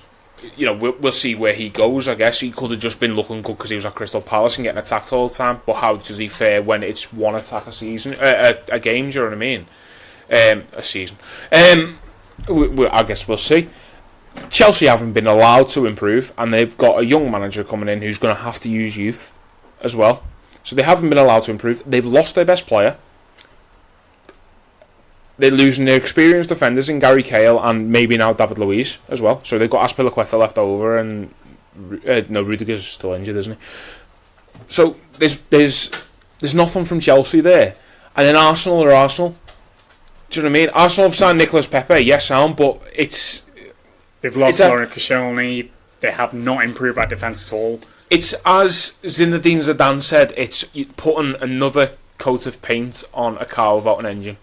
we'll see where he goes. I guess he could have just been looking good because he was at Crystal Palace and getting attacked all the time. But how does he fare when it's one attack a game? Do you know what I mean? A season. I guess we'll see. Chelsea haven't been allowed to improve, and they've got a young manager coming in who's going to have to use youth as well. So they haven't been allowed to improve. They've lost their best player. They're losing their experienced defenders in Gary Cahill and maybe now David Luiz as well. So they've got Azpilicueta left over, and Rudiger's still injured, isn't he? So there's nothing from Chelsea there, and then Arsenal are Arsenal. Do you know what I mean? Arsenal have signed Nicolas Pepe, yes, but they've lost Laurent Koscielny. They have not improved that defence at all. It's as Zinedine Zidane said. It's putting another coat of paint on a car without an engine.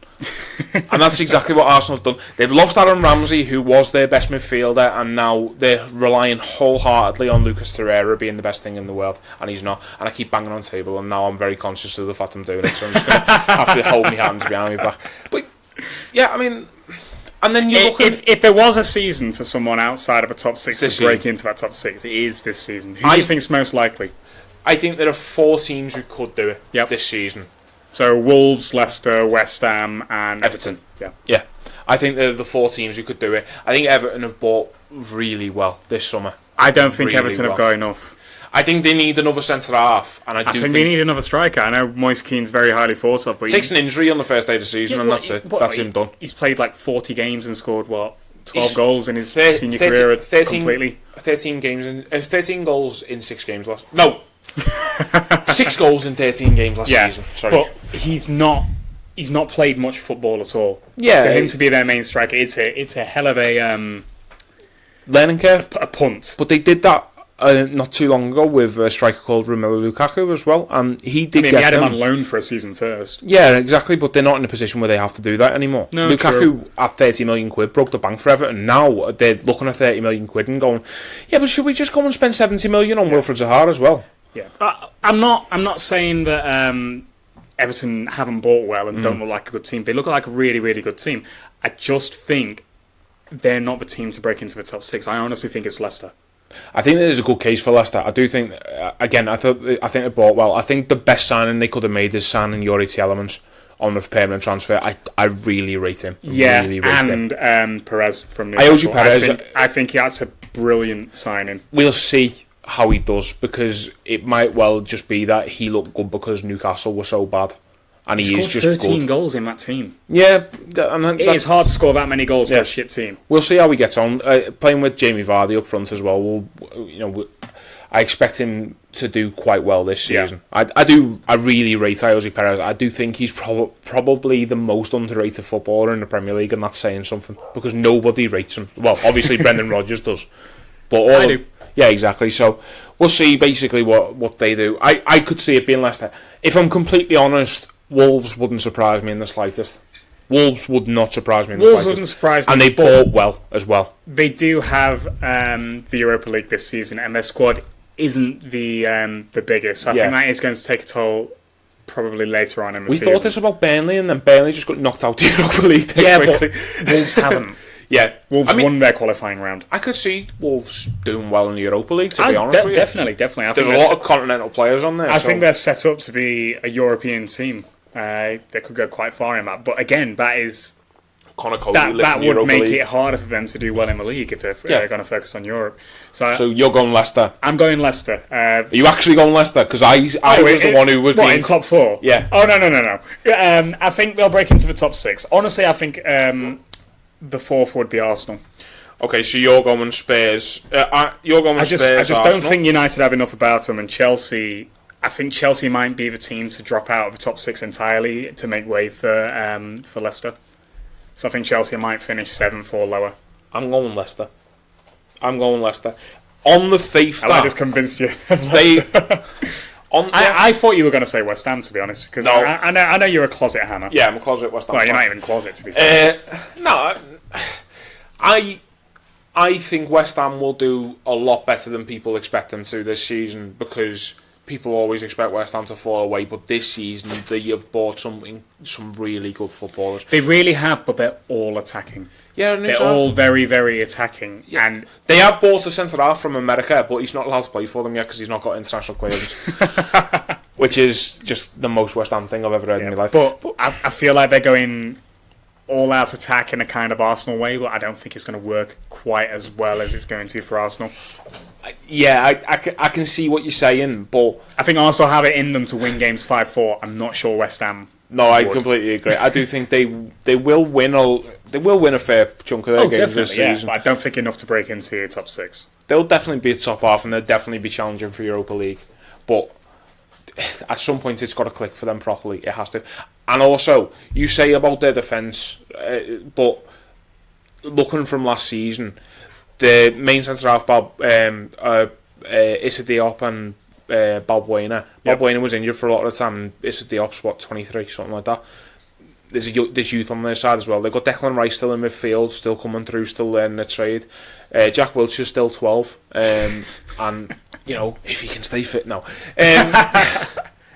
And that's exactly what Arsenal have done. They've lost Aaron Ramsey, who was their best midfielder, and now they're relying wholeheartedly on Lucas Torreira being the best thing in the world, and he's not. And I keep banging on the table, and now I'm very conscious of the fact I'm doing it, so I'm just going to have to hold my hands behind my back. But yeah, I mean, and then you look at... If there was a season for someone outside of a top six to break into that top six, it is this season. Who do you think's most likely? I think there are 4 teams who could do it this season. So Wolves, Leicester, West Ham and Everton. Yeah. I think they're the 4 teams who could do it. I think Everton have bought really well this summer. I don't think Everton have got enough. I think they need another centre-half. And I think they need another striker. I know Moise Keane's very highly thought of. But takes an injury on the first day of the season, and that's it. That's him done. He's played like 40 games and scored, 12 goals in his senior career 13 goals in 6 games last... No! 6 goals in 13 games last season. Sorry. But he's not played much football at all. Yeah. For him to be their main striker, it's a hell of a learning curve. A punt. But they did that not too long ago with a striker called Romelu Lukaku as well, and he did. He had him on loan for a season first. Yeah, exactly. But they're not in a position where they have to do that anymore. No, Lukaku true. at 30 million quid broke the bank for Everton. Now they're looking at 30 million quid and going, yeah, but should we just go and spend 70 million on Wilfred Zaha as well? Yeah, I'm not saying that Everton haven't bought well and don't look like a good team. They look like a really, really good team. I just think they're not the team to break into the top 6. I honestly think it's Leicester. I think there's a good case for Leicester. I do think, again, I think they bought well. I think the best signing they could have made is signing Yuri Tielemans on the permanent transfer. I really rate him. And Perez from Newcastle. I think that's a brilliant signing. We'll see how he does, because it might well just be that he looked good because Newcastle were so bad. And he is just 13 good. goals in that team. Yeah. It's hard to score that many goals for a shit team. We'll see how he gets on. Playing with Jamie Vardy up front as well, I expect him to do quite well this season. Yeah. I really rate Jose Perez. I do think he's probably the most underrated footballer in the Premier League, and that's saying something, because nobody rates him. Well, obviously Brendan Rodgers does. But I do. Yeah, exactly. So we'll see basically what they do. I could see it being Leicester. If I'm completely honest, Wolves wouldn't surprise me in the slightest. Wolves would not surprise me in the slightest. Wolves wouldn't surprise me. And they bought well as well. They do have the Europa League this season, and their squad isn't the biggest. So I think that is going to take a toll probably later on in the season. We thought this about Burnley, and then Burnley just got knocked out of the Europa League. But Wolves haven't. Yeah, Wolves won their qualifying round. I could see Wolves doing well in the Europa League, to be honest with you. Definitely. There's a lot of continental players on there. I think they're set up to be a European team. They could go quite far in that. But again, that would make it harder for them to do well in the league if they're going to focus on Europe. So you're going Leicester? I'm going Leicester. Are you actually going Leicester? Because I was the one who was in top 4? Yeah. Oh, no. I think they'll break into the top 6. Honestly, I think the 4th would be Arsenal. Okay, so you're going Spurs. You're going Spurs. I just don't think United have enough about them, and Chelsea. I think Chelsea might be the team to drop out of the top 6 entirely to make way for Leicester. So I think Chelsea might finish 7th or lower. I'm going Leicester. On the faith that... I just convinced you of Leicester. I thought you were going to say West Ham, to be honest, because I know you're a closet Hammer. Yeah, I'm a closet West Ham. Well, you're not even closet, to be fair. I think West Ham will do a lot better than people expect them to this season, because people always expect West Ham to fall away, but this season they have bought some really good footballers. They really have, but they're all attacking. Yeah, they're all very, very attacking. Yeah. And they have bought a centre-half from America, but he's not allowed to play for them yet because he's not got international clearance. Which is just the most West Ham thing I've ever heard in my life. But I feel like they're going all-out attack in a kind of Arsenal way, but I don't think it's going to work quite as well as it's going to for Arsenal. Yeah, I can see what you're saying, but I think Arsenal have it in them to win games 5-4. I'm not sure West Ham. No, I completely agree. I do think they will win a fair chunk of their games this season. But I don't think enough to break into your top 6. They'll definitely be a top half, and they'll definitely be challenging for Europa League. But at some point, it's got to click for them properly. It has to. And also, you say about their defence, but looking from last season, the main centre half, Issa Diop and Balbuena. Balbuena was injured for a lot of the time, and Issa Diop's 23, something like that. There's youth on their side as well. They've got Declan Rice still in midfield, still coming through, still learning the trade. Jack Wilshere's still 12, and if he can stay fit now.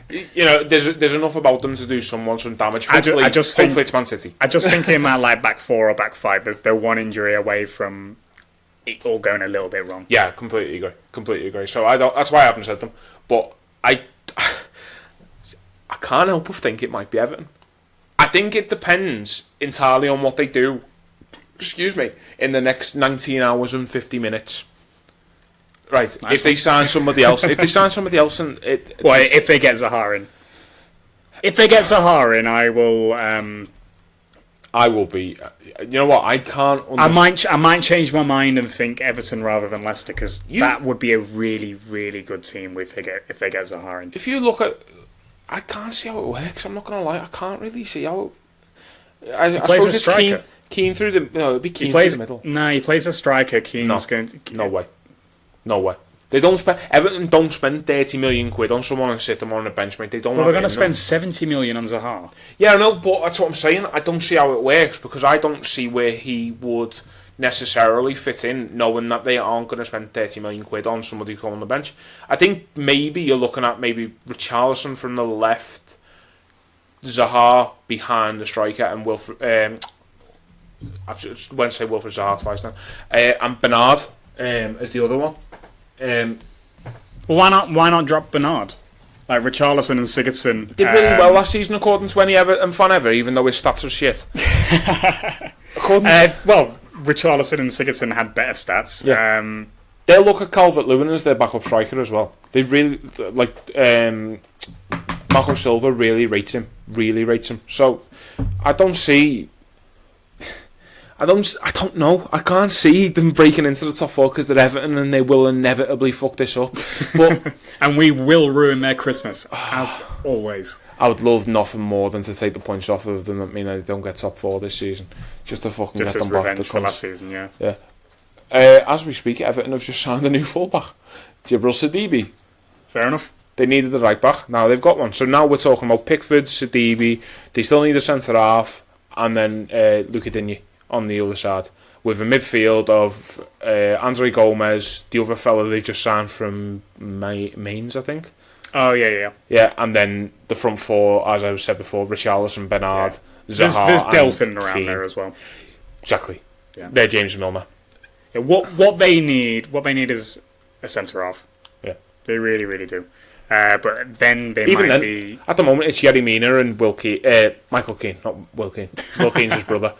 There's enough about them to do some damage. Hopefully it's Man City. I just think in that back 4 or back 5, they're one injury away from it all going a little bit wrong. Yeah, completely agree. So that's why I haven't said them. But I can't help but think it might be Everton. I think it depends entirely on what they do. In the next 19 hours and 50 minutes. Right, nice if they sign somebody else, and if they get Zaha in. If they get Zaha in, I will be. You know what? I can't. I might change my mind and think Everton rather than Leicester, because that would be a really, really good team if they get Zaha in. If you look at, I can't see how it works. I'm not going to lie. I can't really see how. I plays suppose a striker. Keane through the. No, it'd be Keane through the middle. No, he plays a striker. Keane's going to. No way. They don't spend. Everton don't spend 30 million quid on someone and sit them on a bench, mate. They don't. Well, they're going to spend 70 million on Zaha. Yeah, I know, but that's what I'm saying. I don't see how it works, because I don't see where he would necessarily fit in, knowing that they aren't going to spend 30 million quid on somebody to come on the bench. I think maybe you're looking at Richarlison from the left, Zaha behind the striker, and Wilfred. I went to say Wilfred Zaha twice now, and Bernard as the other one. Well, why not drop Bernard? Like Richarlison and Sigurdsson did really well last season, according to any Everton fan ever, even though his stats are shit. Richarlison and Sigurdsson had better stats. Yeah. They'll look at Calvert-Lewin as their backup striker as well. They really Marco Silva really rates him. So I don't know. I can't see them breaking into the top 4 because they're Everton and they will inevitably fuck this up. But and we will ruin their Christmas, as always. I would love nothing more than to take the points off of them that mean they don't get top 4 this season. Just to fucking get them back. For last season, yeah. As we speak, Everton have just signed a new fullback, Jibril Sidibe. Fair enough. They needed the right back. Now they've got one. So now we're talking about Pickford, Sidibe. They still need a centre half, and then Luka Digne on the other side, with a midfield of Andre Gomez, the other fella they just signed from Mainz, I think. Oh, yeah. Yeah, and then the front 4, as I said before, Richarlison, Bernard, Zaha, there's Delphin around there as well. Exactly. Yeah. They're James Milner. Yeah, what they need is a centre half. Yeah, they really, really do. But then they might be. At the moment, it's Yerry Mina and Michael Keane, not Will Keane. Will Keane's his brother.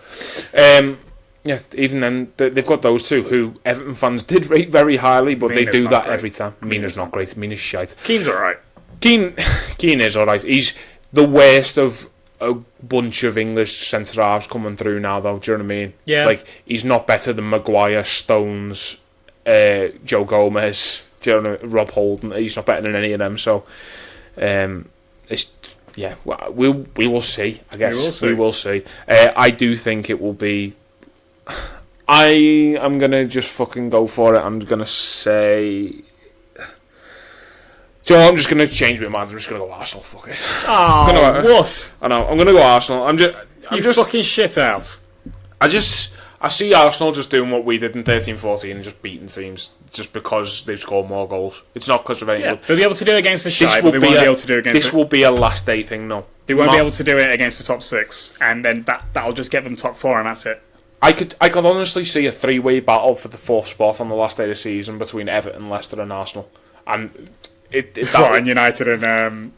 Yeah, even then, they've got those two who Everton fans did rate very highly, but Mina's they do that great. Every time. Mina's not great. Mina's shite. Keane's alright. Keane is alright. He's the worst of a bunch of English centre halves coming through now, though. Do you know what I mean? Yeah. Like, he's not better than Maguire, Stones, Joe Gomez. Rob Holden, he's not better than any of them. So, we will see. I guess we will see. I do think it will be. I am gonna just fucking go for it. I'm gonna say. So I'm just gonna change my mind. I'm just gonna go Arsenal. Fuck it. Oh, what? I know. I'm gonna go Arsenal. I'm just fucking shit house. I see Arsenal just doing what we did in 13-14 and just beating teams just because they've scored more goals. It's not because of anything. Yeah, they'll be able to do it against Versailles, but they won't be able to do it against... This will be a last day thing, no. They won't be able to do it against the top 6, and then that'll just get them top 4, and that's it. I could honestly see a 3-way battle for the 4th spot on the last day of the season between Everton, Leicester and Arsenal. And... and United and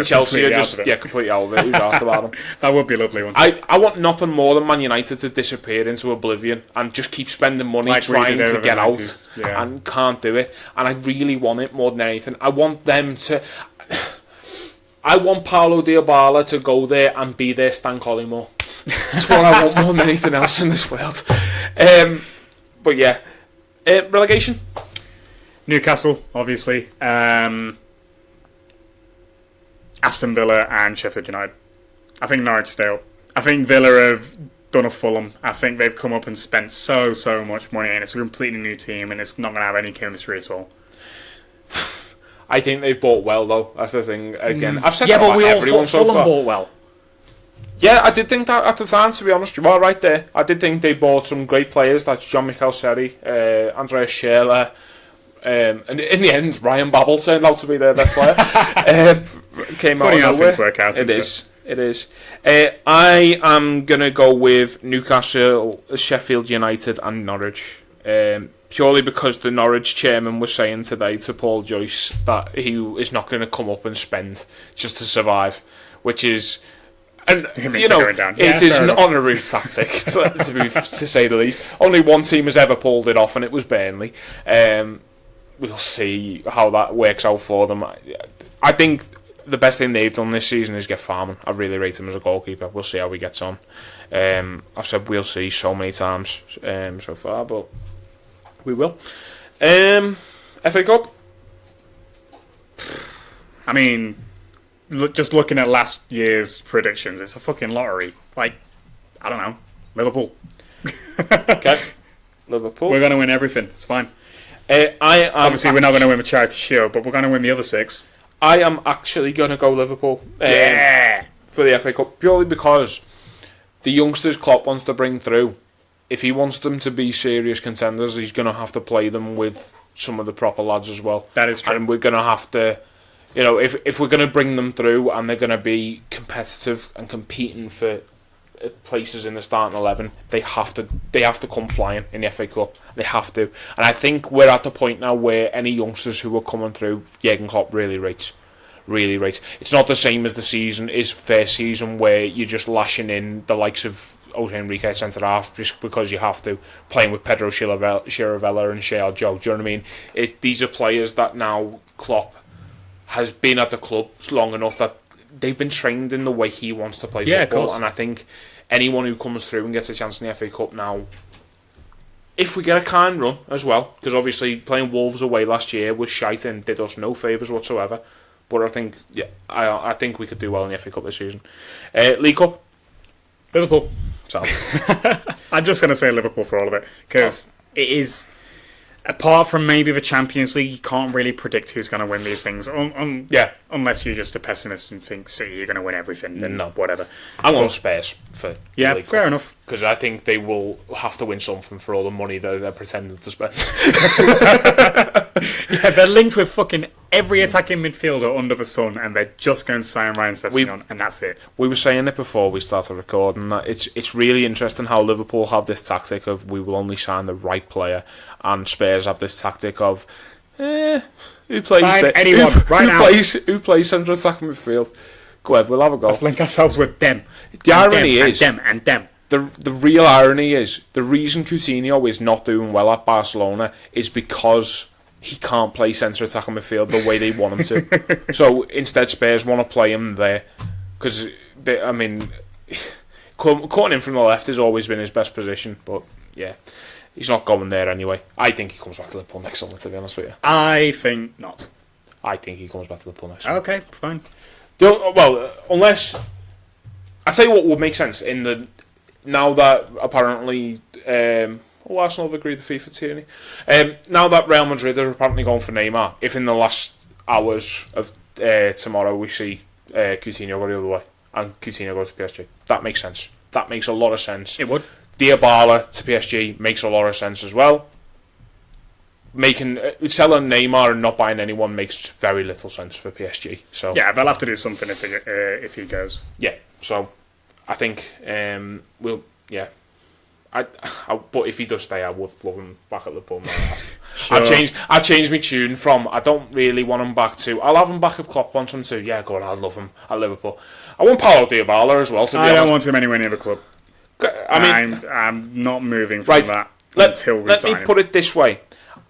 Chelsea are just completely out of it. Who's asked about them? That would be lovely. I want nothing more than Man United to disappear into oblivion and just keep spending money trying to get out and can't do it. And I really want it more than anything. I want them to. I want Paulo Dybala to go there and be their Stan Collymore. That's what I want more than anything else in this world. But yeah, relegation. Newcastle, obviously. Aston Villa and Sheffield United. I think Norwich stay up. I think Villa have done a Fulham. I think they've come up and spent so much money, and it's a completely new team, and it's not going to have any chemistry at all. I think they've bought well, though. That's the thing. Again, I've said that but about everyone so Fulham far. bought well. Yeah, I did think that at the time, to be honest. You are right there. I did think they bought some great players. That's Jean-Michel Seri, Andreas Schürrle. And in the end, Ryan Babel turned out to be their best player. Came Funny out how things work out. It is. I am going to go with Newcastle, Sheffield United and Norwich. Purely because the Norwich chairman was saying today to Paul Joyce that he is not going to come up and spend just to survive, which is... And it is an honorary tactic, to say the least. Only one team has ever pulled it off, and it was Burnley. We'll see how that works out for them. I think the best thing they've done this season is get Farman. I really rate him as a goalkeeper. We'll see how he gets on. I've said we'll see so many times so far, but we will. FA Cup. I mean, just looking at last year's predictions, it's a fucking lottery. Like, I don't know, Liverpool. Okay, Liverpool. We're going to win everything. It's fine. Obviously, we're not going to win the Charity Shield, but we're going to win the other 6. I am actually going to go Liverpool for the FA Cup, purely because the youngsters Klopp wants to bring through, if he wants them to be serious contenders, he's going to have to play them with some of the proper lads as well. That is true. And we're going to have to, if we're going to bring them through and they're going to be competitive and competing for places in the starting 11, they have to come flying in the FA Cup. They have to. And I think we're at the point now where any youngsters who are coming through, Jurgen Klopp really rates. It's not the same as his first season where you're just lashing in the likes of Jose Enrique centre half just because you have to, playing with Pedro Chiravella and Shea Joe. Do you know what I mean? These are players that now Klopp has been at the club long enough that they've been trained in the way he wants to play football, and I think anyone who comes through and gets a chance in the FA Cup now, if we get a kind run as well, because obviously playing Wolves away last year was shite and did us no favours whatsoever, but I think I think we could do well in the FA Cup this season. League Cup, Liverpool. So I'm just going to say Liverpool for all of it, because it is... Apart from maybe the Champions League, you can't really predict who's going to win these things. Unless you're just a pessimist and think City are going to win everything. Then whatever. I want Spurs for the League fair Cup, enough. because I think they will have to win something for all the money that they're pretending to spend. They're linked with fucking every attacking midfielder under the sun, and they're just going to sign Ryan Sessegnon, and that's it. We were saying it before we started recording that it's really interesting how Liverpool have this tactic of we will only sign the right player, and Spurs have this tactic of who plays anyone who plays central attacking midfield. Go ahead, we'll have a go. Let's link ourselves with them. The irony is them. The real irony is the reason Coutinho is not doing well at Barcelona is because he can't play centre attacking midfield the way they want him to. So instead, Spurs want to play him there because cutting in from the left has always been his best position. But yeah, he's not going there anyway. I think he comes back to Liverpool next summer, to be honest with you. I think not. I think he comes back to Liverpool next summer. Okay, fine. Unless I tell you what would make sense now that apparently Arsenal have agreed the FIFA tyranny. Now that Real Madrid are apparently going for Neymar, if in the last hours of tomorrow we see Coutinho go the other way and Coutinho goes to PSG, that makes sense. That makes a lot of sense. It would. Dybala to PSG makes a lot of sense as well. Selling Neymar and not buying anyone makes very little sense for PSG. So yeah, they'll have to do something if he goes. Yeah, so I think we'll but if he does stay, I would love him back at Liverpool. Sure. I've changed my tune from I don't really want him back to I'll have him back if Klopp wants him to. Yeah, go on, I'd love him at Liverpool. I want Paulo Dybala as well. I don't want him anywhere near the club. I mean, I'm not moving from that until we sign him. Let me put it this way.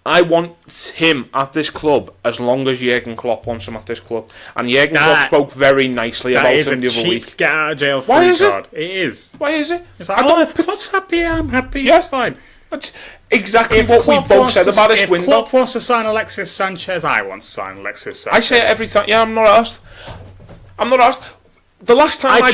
I want him at this club as long as Jurgen Klopp wants him at this club. And Jurgen Klopp spoke very nicely about him the other week. That is a cheap get out of jail free card. It is. Why is it? It's like, if Klopp's happy, I'm happy. Yeah. It's fine. That's exactly what we both said about this window. If Klopp wants to sign Alexis Sanchez, I want to sign Alexis Sanchez. I say it every time. Yeah, I'm not asked. The last time I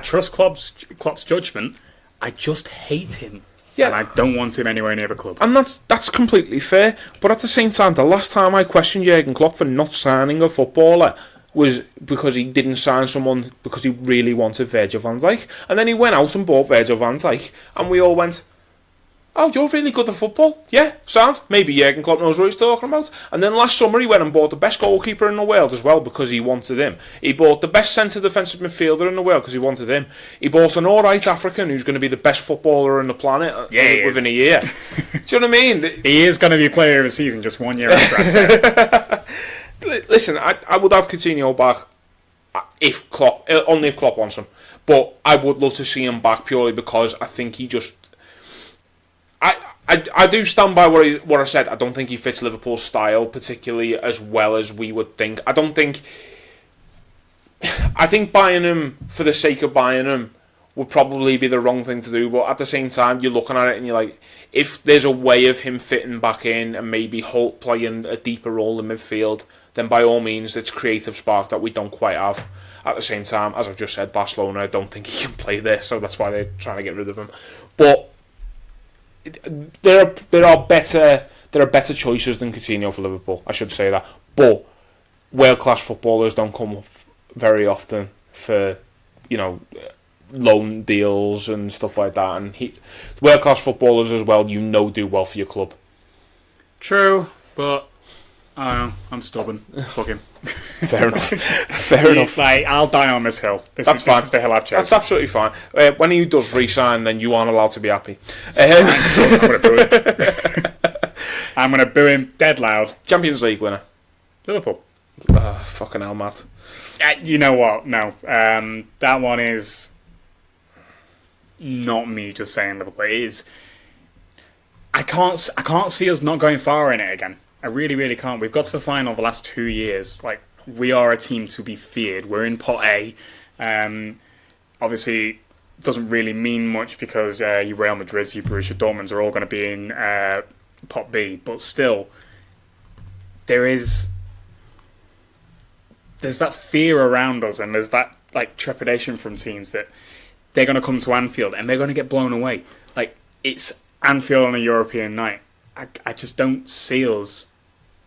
trust Klopp's judgment. I just hate him. Yeah. And I don't want him anywhere near the club. And that's completely fair. But at the same time, the last time I questioned Jurgen Klopp for not signing a footballer was because he didn't sign someone because he really wanted Virgil van Dijk. And then he went out and bought Virgil van Dijk. And we all went, oh, you're really good at football. Yeah, sound. Maybe Jurgen Klopp knows what he's talking about. And then last summer he went and bought the best goalkeeper in the world as well because he wanted him. He bought the best centre defensive midfielder in the world because he wanted him. He bought an alright African who's going to be the best footballer on the planet within a year. Do you know what I mean? He is going to be player of the season just 1 year after I said. Listen, I would have Coutinho back only if Klopp wants him. But I would love to see him back purely because I think he just... I do stand by what I said. I don't think he fits Liverpool's style particularly as well as we would think. I think buying him for the sake of buying him would probably be the wrong thing to do. But at the same time, you're looking at it and you're like, if there's a way of him fitting back in and maybe Holt playing a deeper role in midfield, then by all means, it's creative spark that we don't quite have. At the same time, as I've just said, Barcelona, I don't think he can play this, so that's why they're trying to get rid of him. But there are better choices than Coutinho for Liverpool. I should say that. But world class footballers don't come up very often for loan deals and stuff like that. And world class footballers as well, do well for your club. True, but I don't know. I'm stubborn. Fuck him. Fair enough. Fair enough. I'll die on this hill. This is the hill I've chosen. That's absolutely fine. When he does re-sign, then you aren't allowed to be happy. I'm going to boo him. I'm going to boo him dead loud. Champions League winner. Liverpool. Fucking hell, Matt. You know what? No. That one is not me just saying Liverpool. It is. I can't see us not going far in it again. I really, really can't. We've got to the final the last 2 years. We are a team to be feared. We're in Pot A. Obviously, it doesn't really mean much because your Real Madrid, your Borussia Dortmunds are all going to be in Pot B. But still, there's that fear around us, and there's that trepidation from teams that they're going to come to Anfield and they're going to get blown away. It's Anfield on a European night. I just don't see us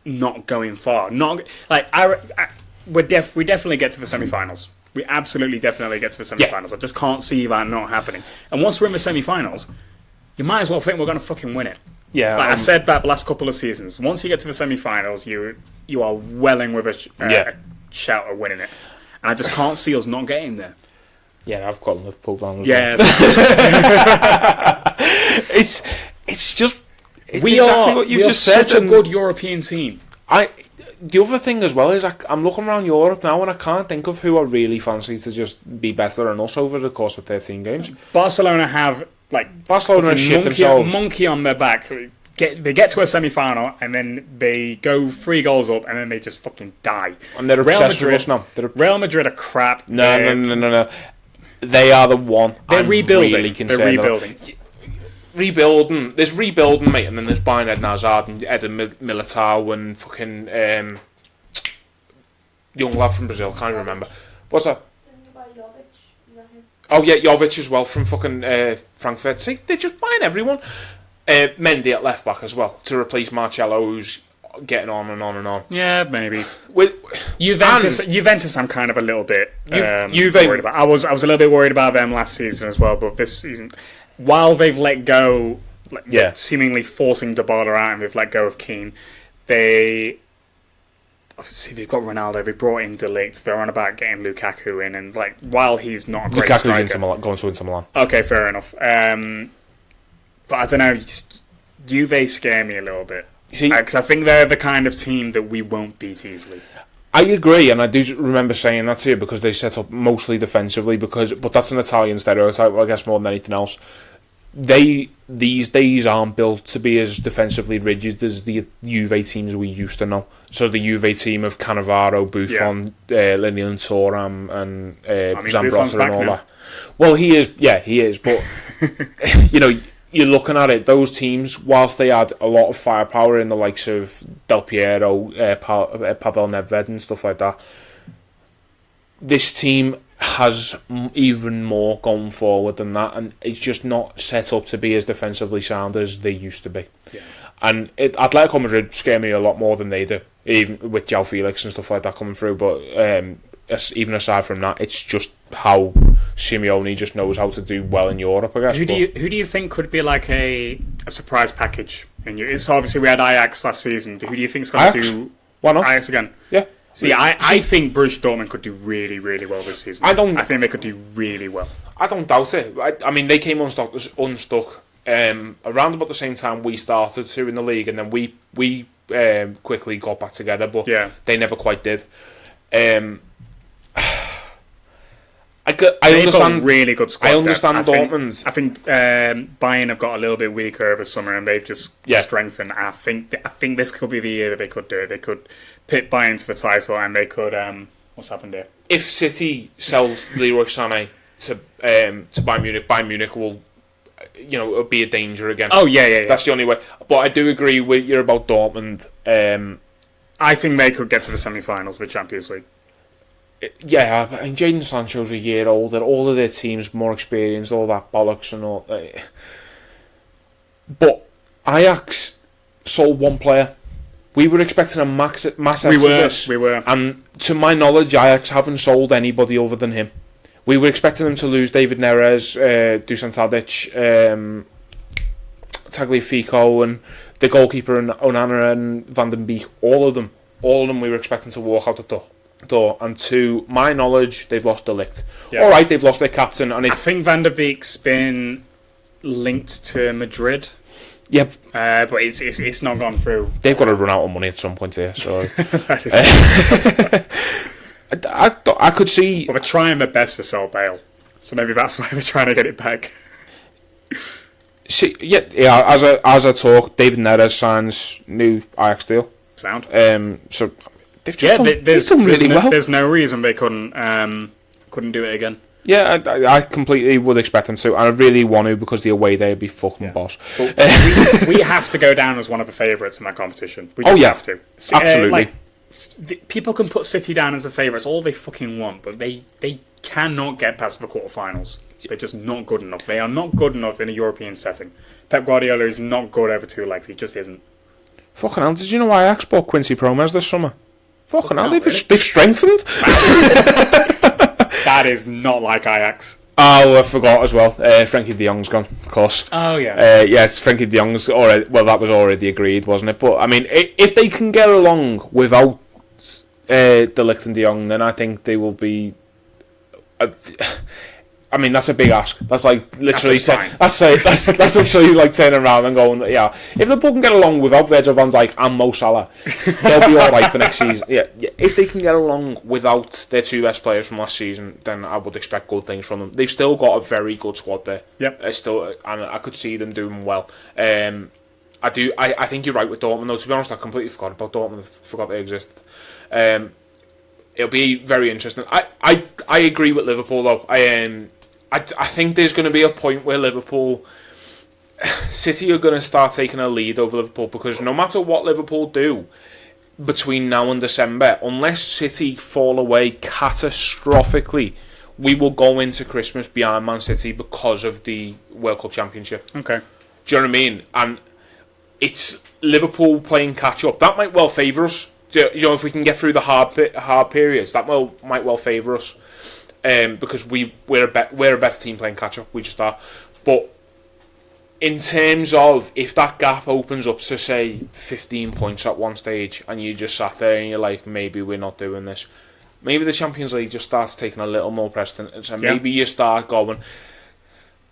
not going far. We definitely get to the semi-finals. We absolutely definitely get to the semi-finals. I just can't see that not happening. And once we're in the semi-finals, you might as well think we're going to fucking win it. Yeah. I said that the last couple of seasons. Once you get to the semi-finals, you are welling with a shout of winning it. And I just can't see us not getting there. Yeah, I've got Liverpool down. Yeah. It's just... We are such a good European team. The other thing as well is I'm looking around Europe now and I can't think of who I really fancy to just be better than us over the course of 13 games. Barcelona have monkey on their back. They get to a semi-final and then they go 3 goals up and then they just fucking die. And they're obsessed with us now. Real Madrid are crap. No. They are the one. They're rebuilding. Really rebuilding. There's rebuilding, mate, and then there's buying Eden Hazard and Eden Militao and fucking young lad from Brazil. Can't even remember. What's that? Oh yeah, Jovic as well from fucking Frankfurt. See, they're just buying everyone. Mendy at left back as well to replace Marcelo, who's getting on and on and on. Yeah, maybe. Juventus, I'm kind of a little bit worried about. I was a little bit worried about them last season as well, but this season. while they've let go, seemingly forcing Dybala out, and they've let go of Keane, they obviously they've got Ronaldo. They brought in De Ligt. They're on about getting Lukaku in, and like while he's not a great striker, going to Inter Milan. Okay, fair enough. But I don't know. Juve scare me a little bit because I think they're the kind of team that we won't beat easily. I agree, and I do remember saying that to you because they set up mostly defensively. But that's an Italian stereotype, I guess, more than anything else. They these days aren't built to be as defensively rigid as the Juve teams we used to know. So the Juve team of Cannavaro, Buffon, Lilian Thuram, and Zambrotta and all now. that. Well, he is. But you're looking at it. Those teams, whilst they had a lot of firepower in the likes of Del Piero, Pavel Nedved, and stuff like that, this team has even more going forward than that, and it's just not set up to be as defensively sound as they used to be. Yeah. And Atletico Madrid scare me a lot more than they do, even with João Felix and stuff like that coming through. But even aside from that, it's just how Simeone just knows how to do well in Europe, I guess. Who do you think could be like a surprise package? It's obviously we had Ajax last season. Who do you think is going to do? Why not? Ajax again? Yeah. I think Borussia Dortmund could do really, really well this season. I think they could do really well. I don't doubt it. I mean, they came unstuck around about the same time we started to in the league, and then we quickly got back together, but they never quite did. I understand. Got a really good squad. I understand Dortmund. I think Bayern have got a little bit weaker over summer, and they've just strengthened. I think this could be the year that they could do it. They could pit Bayern to the title, and they could. What's happened here? If City sells Leroy Sané to Bayern Munich will, it'll be a danger again. Oh yeah. That's the only way. But I do agree with you about Dortmund. I think they could get to the semi-finals of the Champions League. Yeah, I mean, Jadon Sancho's a year older. All of their teams more experienced, all that bollocks and all. But Ajax sold one player. We were expecting a mass exodus. We were. And to my knowledge, Ajax haven't sold anybody other than him. We were expecting them to lose David Neres, Dusan Tadic, Tagliafico, and the goalkeeper and Onana and Van den Beek. All of them we were expecting to walk out the door. And to my knowledge, they've lost De Ligt. Yeah. All right, they've lost their captain, and I think Van der Beek's been linked to Madrid. Yep, but it's not gone through. They've got to run out of money at some point here. So I could see. Well, they're trying their best to sell Bale, so maybe that's why they're trying to get it back. See, as I talk, David Neres signs new Ajax deal. Sound. So. They've done really well. There's no reason they couldn't do it again. Yeah, I completely would expect them to, and I really want to because the away day would be fucking boss. We have to go down as one of the favourites in that competition. We just have to. Absolutely. People can put City down as the favourites all they fucking want, but they cannot get past the quarterfinals. They're just not good enough. They are not good enough in a European setting. Pep Guardiola is not good over two legs. He just isn't. Fucking hell, did you know Ajax bought Quincy Promes this summer? Fucking hell, they've strengthened. That is not like Ajax. Oh, I forgot as well. Frankie de Jong's gone, of course. Oh, yeah. Yes, Frankie de Jong's already. Well, that was already agreed, wasn't it? But, I mean, if they can get along without De Ligt and de Jong, then I think they will be... I mean, that's a big ask. That's like literally... That's literally like turning around and going, yeah, if Liverpool can get along without Virgil van Dijk and Mo Salah, they'll be alright for next season. Yeah, if they can get along without their two best players from last season, then I would expect good things from them. They've still got a very good squad there. Yep. And I could see them doing well. I think you're right with Dortmund, though. To be honest, I completely forgot about Dortmund. I forgot they existed. It'll be very interesting. I agree with Liverpool, though. I think there's going to be a point where City are going to start taking a lead over Liverpool, because no matter what Liverpool do between now and December, unless City fall away catastrophically, we will go into Christmas behind Man City because of the World Cup Championship. Okay. Do you know what I mean? And it's Liverpool playing catch up. That might well favour us. If we can get through the hard periods, that might well favour us. Because we're a better team playing catch up. We just are. But in terms of if that gap opens up to say 15 points at one stage, and you just sat there and you're like, maybe we're not doing this. Maybe the Champions League just starts taking a little more precedence, and maybe you start going,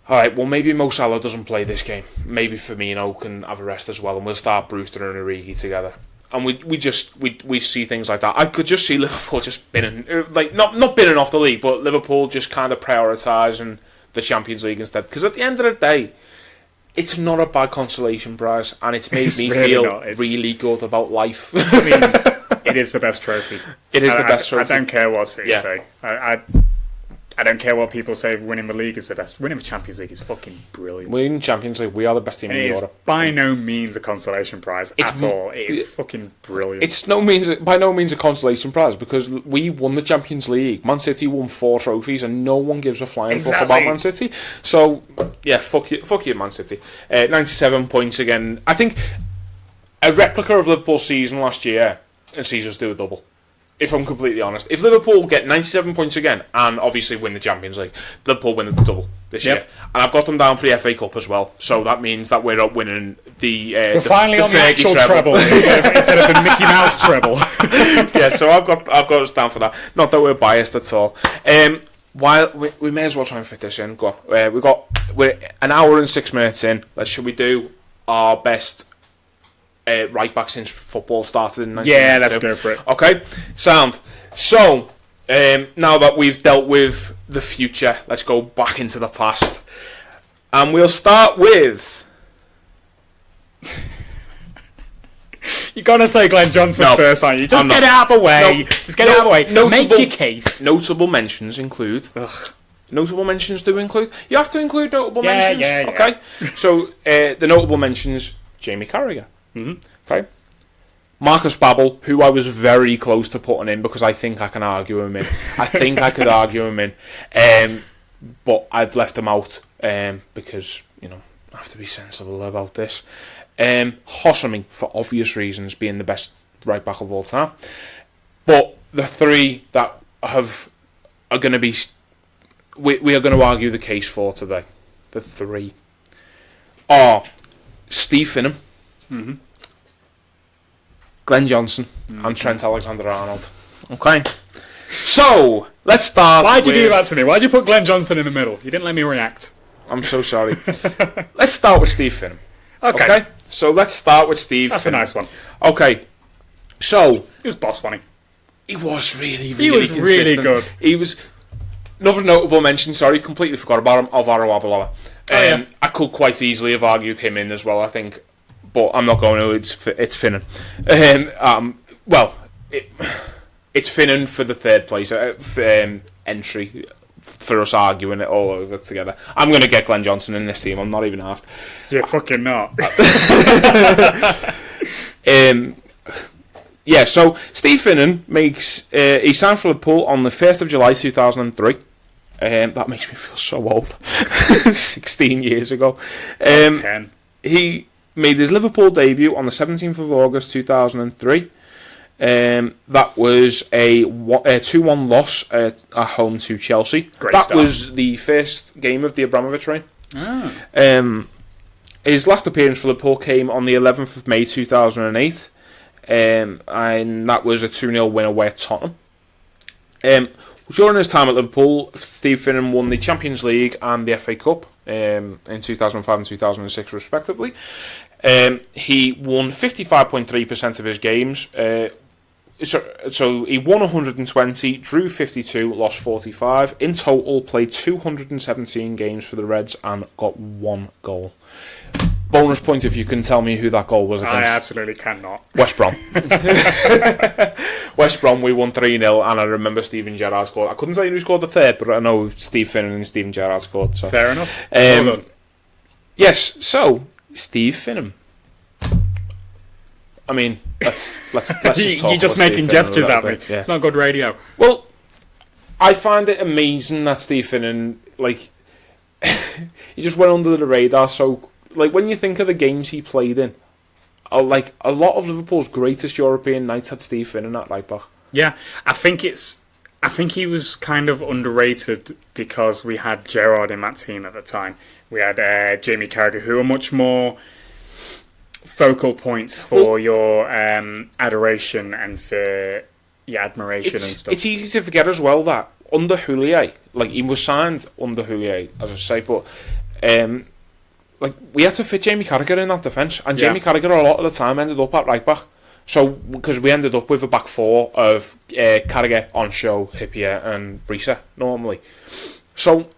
all right, well, maybe Mo Salah doesn't play this game. Maybe Firmino can have a rest as well, and we'll start Brewster and Origi together. And we see things like that. I could just see Liverpool just binning, like not binning off the league, but Liverpool just kind of prioritising the Champions League instead. Because at the end of the day, it's not a bad consolation prize, and it's made me really feel really good about life. I mean, it is the best trophy. It is the best trophy. I don't care what City say. I don't care what people say. Winning the league is the best. Winning the Champions League is fucking brilliant. Winning Champions League, we are the best team in Europe. By no means a consolation prize at all. It is fucking brilliant. It's by no means a consolation prize, because we won the Champions League. Man City won 4 trophies, and no one gives a flying fuck about Man City. So yeah, fuck you, Man City. 97 points again. I think a replica of Liverpool's season last year, and Caesars do a double. If I'm completely honest, if Liverpool get 97 points again and obviously win the Champions League, Liverpool win the double this year, and I've got them down for the FA Cup as well. So that means that we're up winning we're finally on the actual treble instead of the Mickey Mouse treble. Yeah, so I've got us down for that. Not that we're biased at all. While we may as well try and fit this in. Go on. We're an hour and 6 minutes in. Should we do our best right back since football started in 1992? Yeah, let's go for it. Okay, sound. So, now that we've dealt with the future, let's go back into the past. And we'll start with... You're going to say Glenn Johnson first, aren't you? Just get it out of the way. Just get it out of the way. Make your case. Notable mentions include... Notable mentions do include... You have to include notable mentions. Yeah. Okay? So, the notable mentions, Jamie Carragher. Mm-hmm. Okay. Marcus Babbel, who I was very close to putting in because I think I can argue him in. I think I could argue him in. But I've left him out because, I have to be sensible about this. Hossamy, for obvious reasons, being the best right back of all time. But the 3 that are going to be... We are going to argue the case for today. The 3 are Steve Finham, mm-hmm. Glenn Johnson, and Trent Alexander-Arnold. Okay. So, let's start. Why'd you do that to me? Why'd you put Glenn Johnson in the middle? You didn't let me react. I'm so sorry. Let's start with Steve Finham. Okay. So, let's start with Steve That's Finham. A nice one. Okay. So... He was boss, wasn't he? He was really, He was consistent. really good. He was... Another notable mention, sorry, completely forgot about him, Alvaro Arbeloa. I could quite easily have argued him in as well, I think. But I'm not going to. It's Finnan. It's Finnan for the 3rd place entry for us arguing it all over together. I'm going to get Glenn Johnson in this team. I'm not even asked. You're fucking not. Yeah, so Steve Finnan he signed for Liverpool on the 1st of July 2003. That makes me feel so old. 16 years ago. 10. He made his Liverpool debut on the 17th of August 2003. That was a 2-1 loss at home to Chelsea. That was the first game of the Abramovich reign. His last appearance for Liverpool came on the 11th of May 2008. And that was a 2-0 win away at Tottenham. During his time at Liverpool, Steve Finnan won the Champions League and the FA Cup in 2005 and 2006 respectively. He won 55.3% of his games. So he won 120, drew 52, lost 45. In total, played 217 games for the Reds and got 1 goal. Bonus point if you can tell me who that goal was against. I absolutely cannot. West Brom. West Brom, we won 3-0, and I remember Steven Gerrard scored. I couldn't say who scored the 3rd, but I know Steve Finnan and Steven Gerrard scored. So. Fair enough. Well done. Yes, so, Steve Finnan. I mean, let's just talk You're just making gestures at me. Yeah. It's not good radio. Well, I find it amazing that Steve Finnan, he just went under the radar so... when you think of the games he played in, a lot of Liverpool's greatest European nights had Steve Finnan at right back. Yeah, I think it's I think he was kind of underrated because we had Gerrard in that team at the time. We had Jamie Carragher, who are much more focal points for your adoration and for your admiration and stuff. It's easy to forget as well that under Houllier, like he was signed under Houllier, as I say, but like we had to fit Jamie Carragher in that defence, and Jamie Carragher a lot of the time ended up at right back. So because we ended up with a back four of Carragher, Onshow, Hippier, and Risa normally. So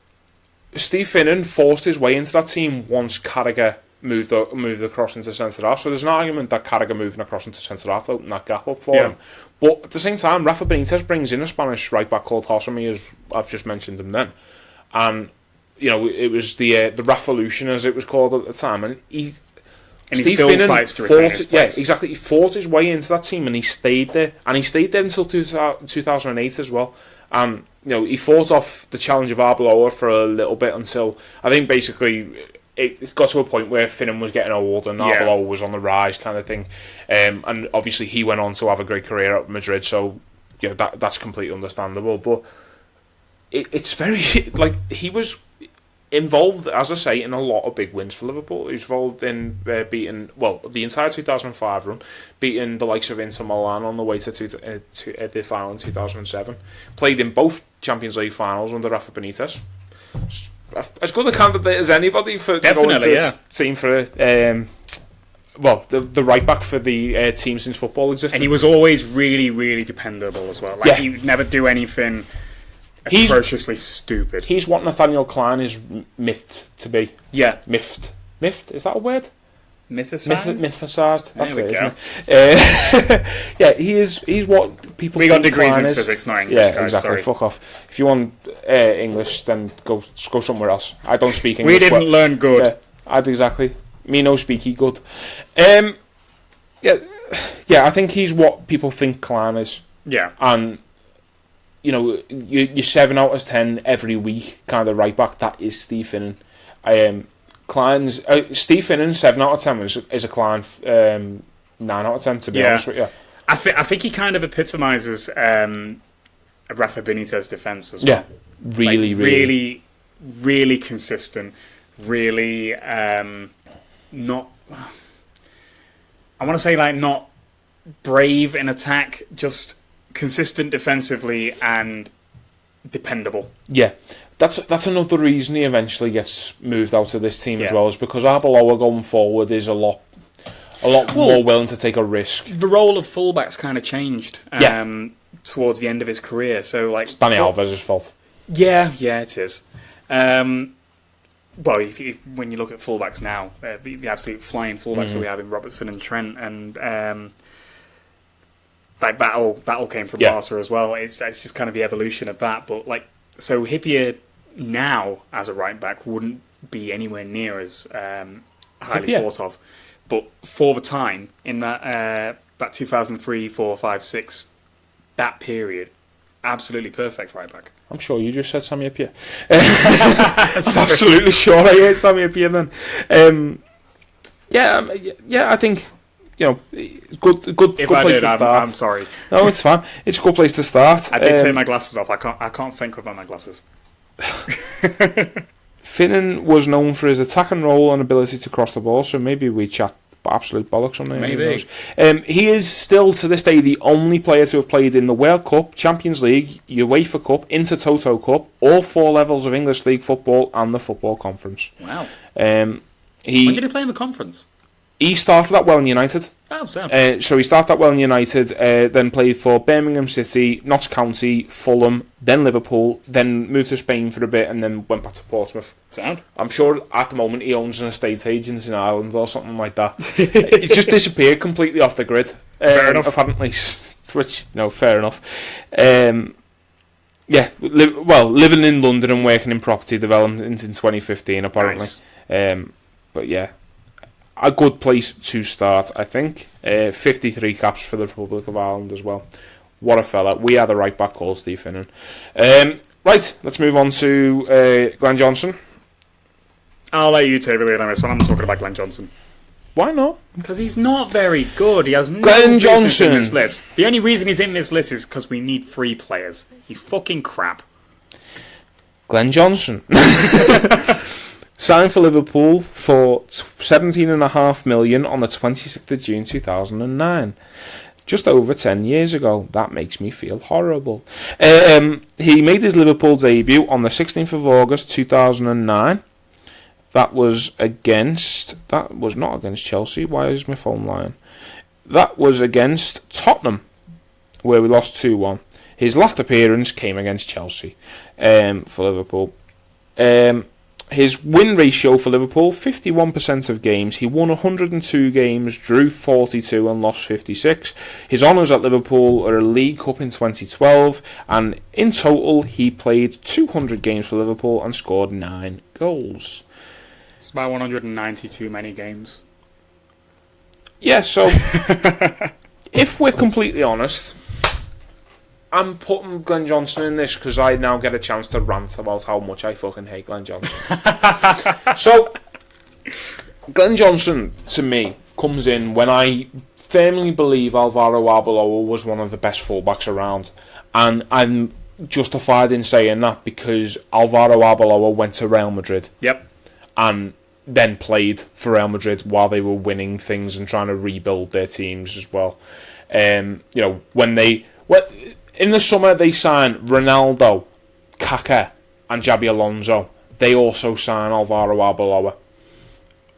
Steve Finnan forced his way into that team once Carragher moved across into centre half. So there's an argument that Carragher moving across into centre half opened that gap up for him. But at the same time, Rafa Benitez brings in a Spanish right back called Josemi, as I've just mentioned him then, and you know it was the Rafalution as it was called at the time, and he still Finnan fights to retain his place. Yeah, exactly. He fought his way into that team, and he stayed there, until 2008 as well. And you know he fought off the challenge of Arbeloa for a little bit until I think basically it got to a point where Finnan was getting old and Arbeloa was on the rise, kind of thing. And obviously he went on to have a great career at Madrid, so you know that's completely understandable. But it's very like he was involved, as I say, in a lot of big wins for Liverpool. He's involved in beating, the entire 2005 run, beating the likes of Inter Milan on the way to the final in 2007. Played in both Champions League finals under Rafa Benitez. As good a candidate as anybody for to go into the team for the right back for the team since football existed. And he was always really, really dependable as well. Like he would never do anything atrociously stupid. He's what Nathaniel Klein is miffed to be. Yeah. Miffed, is that a word? Mythicized? Mythicized. That's there we go. Isn't it? He's what people We think got degrees Klein in is. physics, not English, Yeah, guys, exactly. sorry. Fuck off. If you want English, then go somewhere else. I don't speak English. We didn't learn good. Yeah, I'd exactly. Me no speaky good. I think he's what people think Klein is. Yeah. And you know, you're 7 out of 10 every week kind of right back. That is Steve Finnan. Klein's Steve Finnan 7 out of 10 is a Klein 9 out of 10 to be honest with you. I think he kind of epitomises a Rafa Benitez defence as well. Yeah, really consistent. Really not. I want to say like not brave in attack, just consistent defensively and dependable. Yeah, that's another reason he eventually gets moved out of this team as well, is because Arbeloa going forward is a lot more willing to take a risk. The role of fullback's kind of changed towards the end of his career. So like, it's Danny Alves' fault. Yeah, it is. When you look at fullbacks now, the absolute flying fullbacks that we have in Robertson and Trent, and like that all came from Barca as well. It's just kind of the evolution of that. But like, so Hippier now as a right back wouldn't be anywhere near as highly thought of. But for the time in that 2003, 4, 5, 6, that period, absolutely perfect right back. I'm sure you just said Sammy Hippier. I'm absolutely sure I heard Sammy Hippier then. I think. You know, good place to start. I'm sorry. No, it's fine. It's a good place to start. I did take my glasses off. I can't think without my glasses. Finnan was known for his attacking role and ability to cross the ball, so maybe we chat absolute bollocks on there. Maybe. He is still to this day the only player to have played in the World Cup, Champions League, UEFA Cup, Intertoto Cup, all 4 levels of English League football and the Football Conference. Wow. When did he play in the conference? He started at Welling United. Oh, Sam. So he started at Welling United, then played for Birmingham City, Notts County, Fulham, then Liverpool, then moved to Spain for a bit, and then went back to Portsmouth. Sound. I'm sure at the moment he owns an estate agent in Ireland or something like that. It just disappeared completely off the grid. Fair enough. Apparently, fair enough. Living in London and working in property development in 2015, apparently. Nice. But yeah. A good place to start, I think. 53 caps for the Republic of Ireland as well. What a fella. We had a right back called Steve Finnan. Right, let's move on to Glenn Johnson. I'll let you take the lead on this one. I'm talking about Glenn Johnson. Why not? Because he's not very good. He has no Glenn business in this Johnson. list. The only reason he's in this list is because we need 3 players. He's fucking crap. Glenn Johnson. Signed for Liverpool for $17.5 million on the 26th of June 2009. Just over 10 years ago. That makes me feel horrible. He made his Liverpool debut on the 16th of August 2009. That was not against Chelsea. Why is my phone lying? That was against Tottenham, where we lost 2-1. His last appearance came against Chelsea for Liverpool. His win ratio for Liverpool, 51% of games. He won 102 games, drew 42 and lost 56. His honours at Liverpool are a League Cup in 2012, and in total he played 200 games for Liverpool and scored 9 goals. It's about 190 too many games. Yeah, so if we're completely honest, I'm putting Glenn Johnson in this because I now get a chance to rant about how much I fucking hate Glenn Johnson. So, Glenn Johnson, to me, comes in when I firmly believe Alvaro Arbeloa was one of the best fullbacks around. And I'm justified in saying that because Alvaro Arbeloa went to Real Madrid. Yep. And then played for Real Madrid while they were winning things and trying to rebuild their teams as well. You know, in the summer they signed Ronaldo, Kaká and Xabi Alonso. They also signed Alvaro Arbeloa.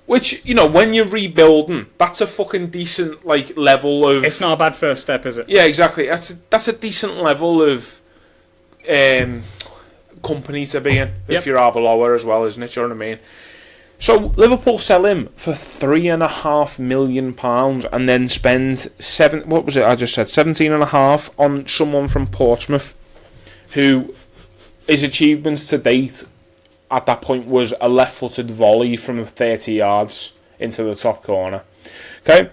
Which, you know, when you're rebuilding, that's a fucking decent level of... It's not a bad first step, is it? Yeah, exactly. That's a decent level of company to be in if you're Arbeloa as well, isn't it? You know what I mean? So Liverpool sell him for £3.5 million and then spend $17.5 on someone from Portsmouth, who his achievements to date at that point was a left-footed volley from 30 yards into the top corner. Okay,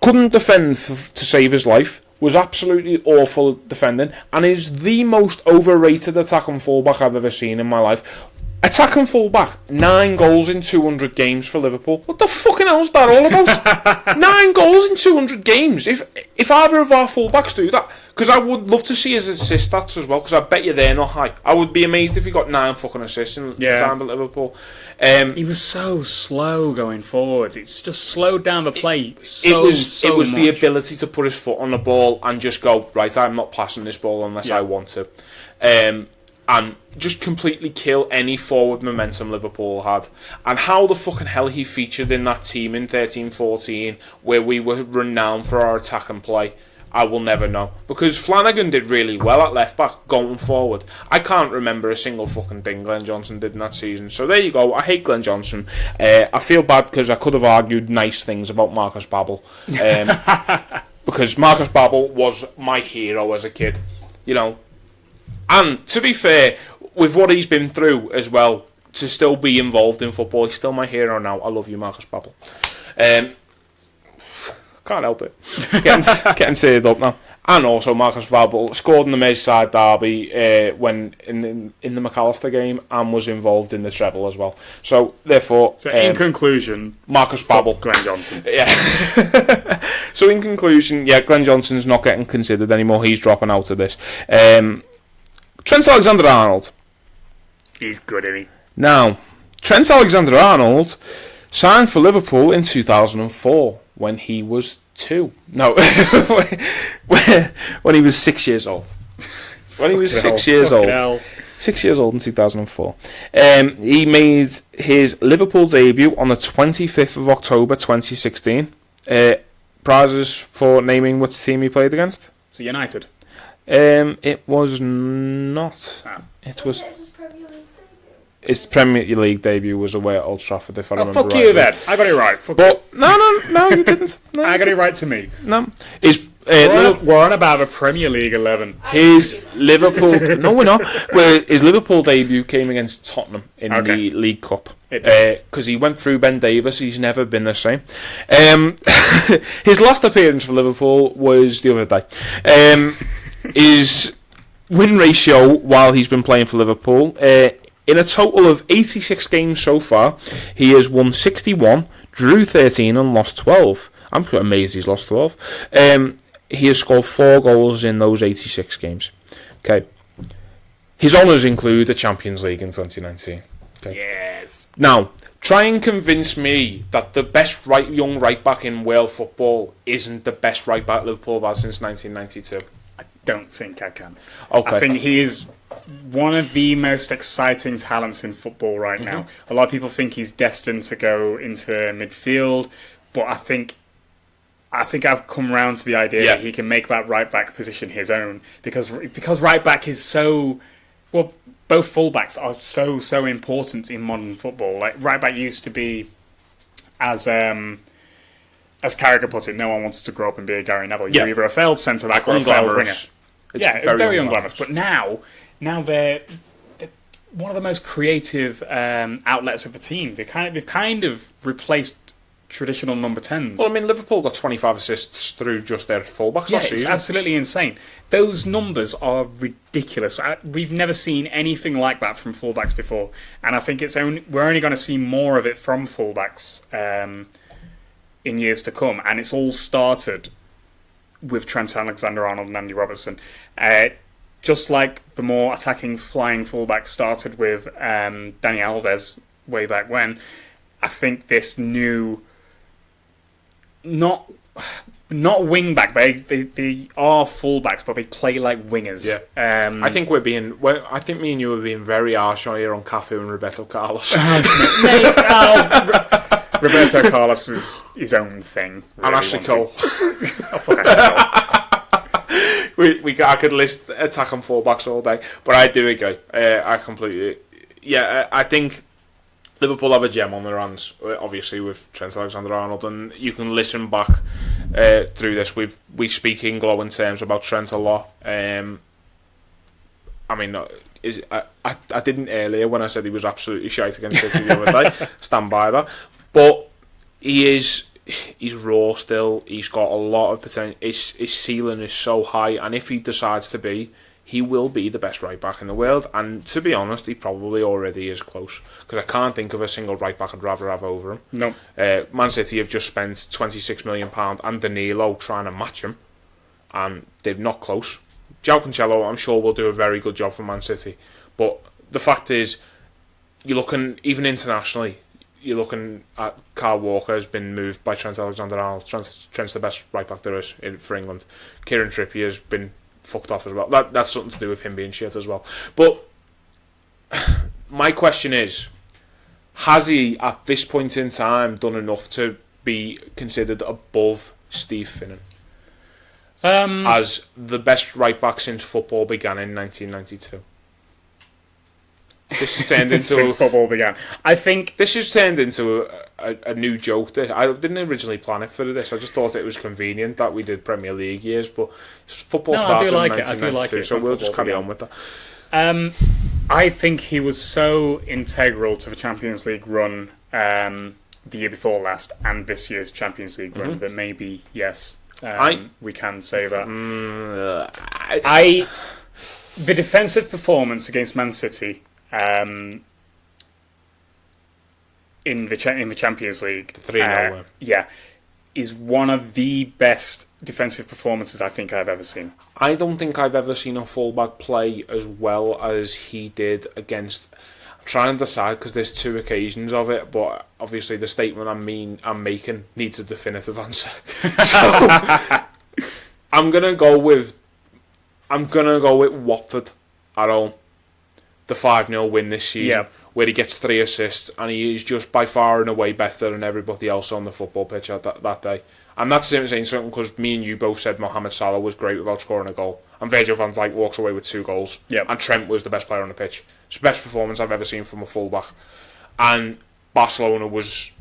couldn't defend to save his life. Was absolutely awful at defending, and is the most overrated attacking fullback I've ever seen in my life. Attacking fullback, 9 goals in 200 games for Liverpool. What the fucking hell is that all about? 9 goals in 200 games. If either of our fullbacks do that, because I would love to see his assist stats as well, because I bet you they're not high. I would be amazed if he got 9 fucking assists in the time at Liverpool. He was so slow going forward. It's just slowed down the play It was much. the ability to put his foot on the ball and just go, right, I'm not passing this ball unless I want to. And just completely kill any forward momentum Liverpool had. And how the fucking hell he featured in that team in 13-14, where we were renowned for our attack and play, I will never know. Because Flanagan did really well at left back going forward. I can't remember a single fucking thing Glenn Johnson did in that season. So there you go. I hate Glenn Johnson. I feel bad because I could have argued nice things about Marcus Babbel. Because Marcus Babbel was my hero as a kid. You know. And to be fair, with what he's been through as well, to still be involved in football, he's still my hero now. I love you, Marcus Babbel. Can't help it. Getting teared up now. And also Marcus Babbel scored in the Merseyside derby when in the McAllister game and was involved in the treble as well. So therefore, in conclusion, Marcus Babbel, Glenn Johnson. Yeah. So in conclusion, Glenn Johnson's not getting considered anymore. He's dropping out of this. Trent Alexander-Arnold. He's good, isn't he? Now, Trent Alexander-Arnold signed for Liverpool in 2004 when he was 2. No, when he was 6 years old. When he was 6 years old. 6 years old in 2004. He made his Liverpool debut on the 25th of October 2016. Prizes for naming which team he played against? So United. It was not. It was. His Premier League debut was away at Old Trafford, if I remember fuck right. You then. I got it right. No, you didn't. No, I got it right to me. No. We're on about a Premier League 11. His Liverpool... No, we're not. His Liverpool debut came against Tottenham in the League Cup. Because he went through Ben Davies, he's never been the same. His last appearance for Liverpool was the other day. His win ratio while he's been playing for Liverpool... in a total of 86 games so far, he has won 61, drew 13 and lost 12. I'm amazed he's lost 12. He has scored 4 goals in those 86 games. Okay. His honours include the Champions League in 2019. Okay. Yes. Now, try and convince me that the best young right back in world football isn't the best right back Liverpool have had since 1992. I don't think I can. Okay. I think he is one of the most exciting talents in football right now. A lot of people think he's destined to go into midfield, but I think I've come around to the idea that he can make that right back position his own because right back is so well. Both fullbacks are so important in modern football. Like right back used to be, as Carragher put it, no one wants to grow up and be a Gary Neville. You're either a failed centre back or a failed winger. It's very unglamorous. But now they're one of the most creative outlets of the team. They've kind of replaced traditional number 10s. Well, I mean, Liverpool got 25 assists through just their fullbacks last season. It's absolutely insane. Those numbers are ridiculous. We've never seen anything like that from fullbacks before, and I think we're only going to see more of it from fullbacks in years to come. And it's all started with Trent Alexander-Arnold and Andy Robertson. Just like the more attacking, flying fullbacks started with Dani Alves way back when, I think this new not wing back. They are fullbacks, but they play like wingers. Yeah. I think me and you are being very harsh on here on Cafu and Roberto Carlos. Roberto Carlos was his own thing. Really, and Ashley Cole. I could list attack and fullbacks all day, but I do agree. I completely. Yeah, I think Liverpool have a gem on their hands, obviously, with Trent Alexander-Arnold, and you can listen back through this. We speak in glowing terms about Trent a lot. I mean, I didn't earlier when I said he was absolutely shite against City the other day. Stand by that. But he's raw still. He's got a lot of potential. His ceiling is so high, and if he decides to be, he will be the best right back in the world. And to be honest, he probably already is close. Because I can't think of a single right back I'd rather have over him. No. Man City have just spent £26 million and Danilo trying to match him, and they're not close. João Cancelo, I'm sure, will do a very good job for Man City. But the fact is, you're looking, even internationally, you're looking at Kyle Walker has been moved by Trent Alexander-Arnold. Trent's the best right back there is for England. Kieran Trippier has been fucked off as well. That's something to do with him being shit as well. But my question is, has he at this point in time done enough to be considered above Steve Finnan as the best right back since football began in 1992? This has turned into since football began. I think this has turned into a new joke. I didn't originally plan it for this. I just thought it was convenient that we did Premier League years, but football started in 1992, so we'll just carry on with that. I think he was so integral to the Champions League run the year before last and this year's Champions League run that maybe, yes, we can say that. The defensive performance against Man City in the Champions League, 3-0 is one of the best defensive performances I think I've ever seen. I don't think I've ever seen a fullback play as well as he did against. I'm trying to decide because there's two occasions of it, but obviously the statement I'm making needs a definitive answer. So I'm gonna go with Watford at home. The 5-0 win this year, where he gets 3 assists, and he is just by far and away better than everybody else on the football pitch that day. And that's saying something because me and you both said Mohamed Salah was great without scoring a goal, and Virgil van Dijk walks away with 2 goals, and Trent was the best player on the pitch. It's the best performance I've ever seen from a fullback. And Barcelona was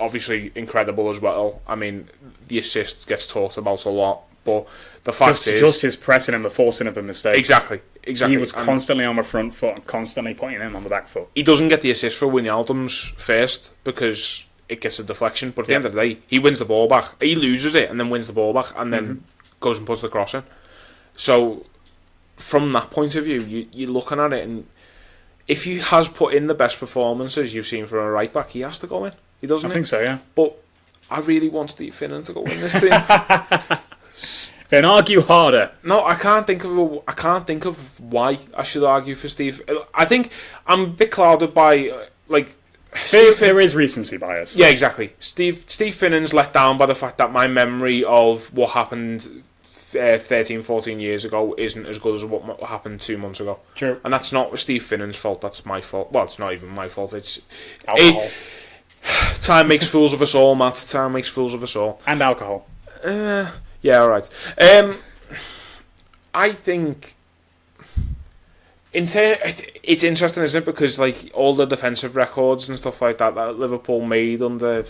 obviously incredible as well. I mean, the assist gets talked about a lot, but the fact is just his pressing and the forcing of a mistake. Exactly. He was constantly on the front foot and constantly putting him on the back foot. He doesn't get the assist for Wijnaldum's first because it gets a deflection, but at the end of the day, he wins the ball back. He loses it and then wins the ball back and then goes and puts the cross in. So, from that point of view, you're looking at it, and if he has put in the best performances you've seen from a right back, he has to go in. He doesn't. I think so, yeah. But I really want Steve Finnan to go in this team. Then argue harder. No, I can't think of why I should argue for Steve. I think I'm a bit clouded by There is recency bias. Yeah, exactly. Steve Finnan's let down by the fact that my memory of what happened 13, 14 years ago isn't as good as what happened 2 months ago. True. And that's not Steve Finnan's fault, that's my fault. Well, it's not even my fault. It's Alcohol. Time makes fools of us all, Matt. Time makes fools of us all. And alcohol. Yeah, alright. I think it's interesting, isn't it? Because all the defensive records and stuff like that Liverpool made under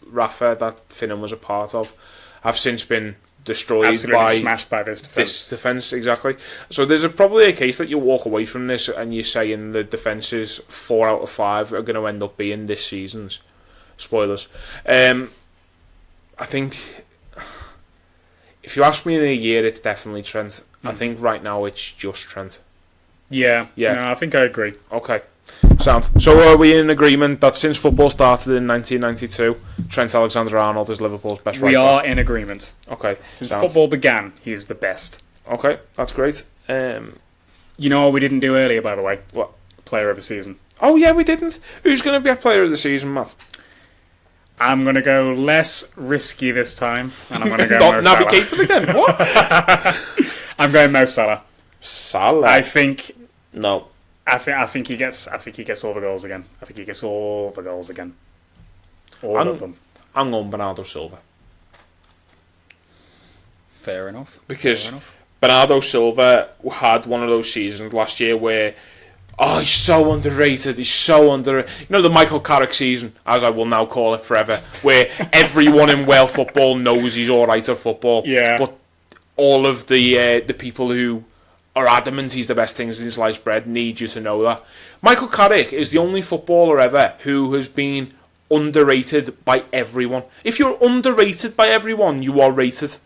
Rafa, that Finnan was a part of, have since been destroyed smashed by this defence. Exactly. So there's probably a case that you walk away from this and you're saying the defences 4 out of 5 are going to end up being this season's. Spoilers. I think if you ask me in a year, it's definitely Trent. I think right now it's just Trent. Yeah. No, I think I agree. Okay. Sound. So are we in agreement that since football started in 1992, Trent Alexander-Arnold is Liverpool's best right back? We are in agreement. Okay. Since football began, he's the best. Okay, that's great. You know what we didn't do earlier, by the way? What? Player of the season. Oh, yeah, we didn't. Who's going to be a player of the season, Matt? I'm going to go less risky this time, and I'm going to go Not Mo Salah. Naby Keita again. What? I'm going Mo Salah. Salah? I think... No. I think he gets all the goals again. I think he gets all the goals again. All of them. I'm going Bernardo Silva. Fair enough. Because Bernardo Silva had one of those seasons last year where, he's so underrated. He's so underrated. You know, the Michael Carrick season, as I will now call it forever, where everyone in Wales football knows he's all right at football. Yeah. But all of the people who are adamant he's the best thing in sliced bread need you to know that. Michael Carrick is the only footballer ever who has been underrated by everyone. If you're underrated by everyone, you are rated.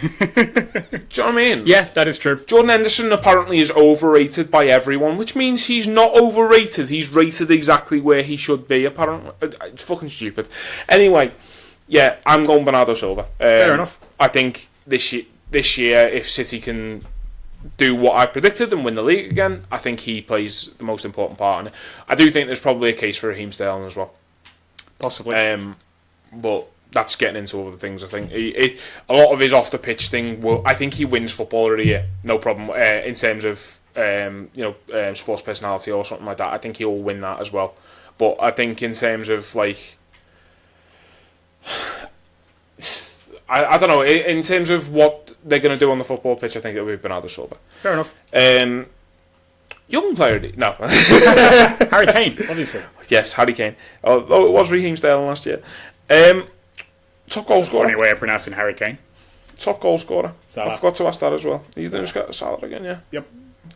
Do you know what I mean? Yeah, that is true. Jordan Henderson apparently is overrated by everyone, which means he's not overrated. He's rated exactly where he should be, apparently. It's fucking stupid. Anyway, yeah, I'm going Bernardo Silva. Fair enough. I think this year, if City can do what I predicted and win the league again, I think he plays the most important part in it. I do think there's probably a case for Raheem Sterling as well. Possibly. But that's getting into other things. I think a lot of his off the pitch thing. I think he wins Footballer of the Year, no problem. In terms of sports personality or something like that, I think he'll win that as well. But I think in terms of I don't know. In terms of what they're going to do on the football pitch, I think it'll be Bernardo Silva. Fair enough. Young player, no. Harry Kane, obviously. Yes, Harry Kane. Although it was Raheem Sterling last year. Top goal scorer. Funny way of pronouncing Harry Kane. Top goal scorer. Salah. I forgot to ask that as well. He's just got Salah again, yeah. Yep.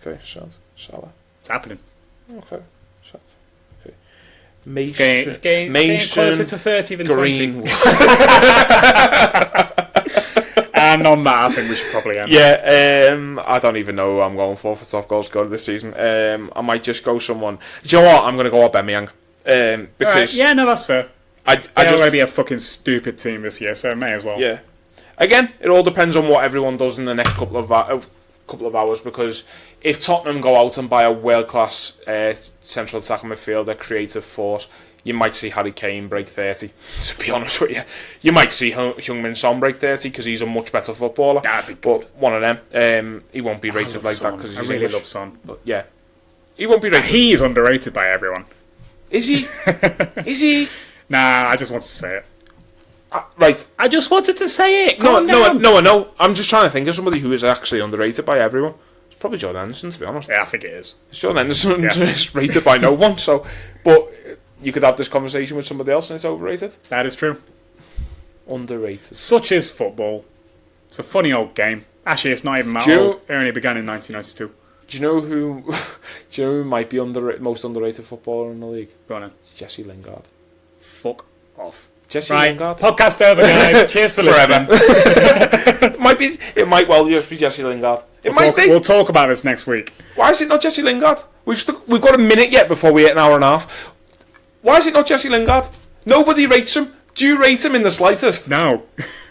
Okay, Salah. It's happening. Okay. Okay. Mason. It's getting closer to 30 than Green. 20. And on that, I think we should probably end. Yeah, I don't even know who I'm going for top goal scorer this season. I might just go someone. Do you know what? I'm going to go Aubameyang. Because right. Yeah, no, that's fair. I just going to be a fucking stupid team this year, so may as well. Yeah. Again, it all depends on what everyone does in the next couple of hours. Because if Tottenham go out and buy a world class central attacking midfielder, creative force, you might see Harry Kane break 30. To be honest with you, you might see Heung-min Son break 30 because he's a much better footballer. That'd be good. But one of them, he won't be rated like Son. that because I he's really English. love Son. But yeah, he won't be rated. He's underrated by everyone. Is he? Is he? Nah, I just want to say it. Right. I just wanted to say it. No, I know. I'm just trying to think of somebody who is actually underrated by everyone. It's probably Jordan Henderson, to be honest. Yeah, I think it is. Jordan Henderson is rated by no one. So, but you could have this conversation with somebody else and it's overrated. That is true. Underrated. Such is football. It's a funny old game. Actually, it's not even that old. It only began in 1992. Do you know who might be most underrated footballer in the league? Go on then. Jesse Lingard. Fuck off. Jesse Right, Lingard. podcast over, guys. Cheers for listening. It might well just be Jesse Lingard. We'll talk about this next week. Why is it not Jesse Lingard? We've got a minute yet before we hit an hour and a half. Why is it not Jesse Lingard? Nobody rates him. Do you rate him in the slightest? No.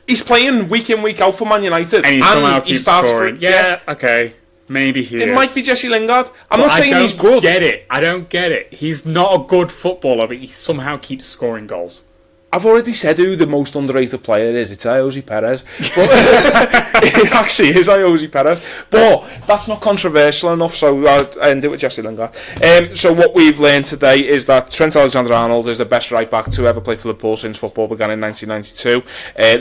He's playing week in, week out for Man United. And he somehow keeps starts scoring. Okay. Maybe he is. It might be Jesse Lingard. I'm not saying he's good. I don't get it. He's not a good footballer, but he somehow keeps scoring goals. I've already said who the most underrated player is. It's Jose Perez. But it actually is Jose Perez. But that's not controversial enough, so I'll end it with Jesse Lingard. So what we've learned today is that Trent Alexander-Arnold is the best right-back to ever play for Liverpool since football began in 1992.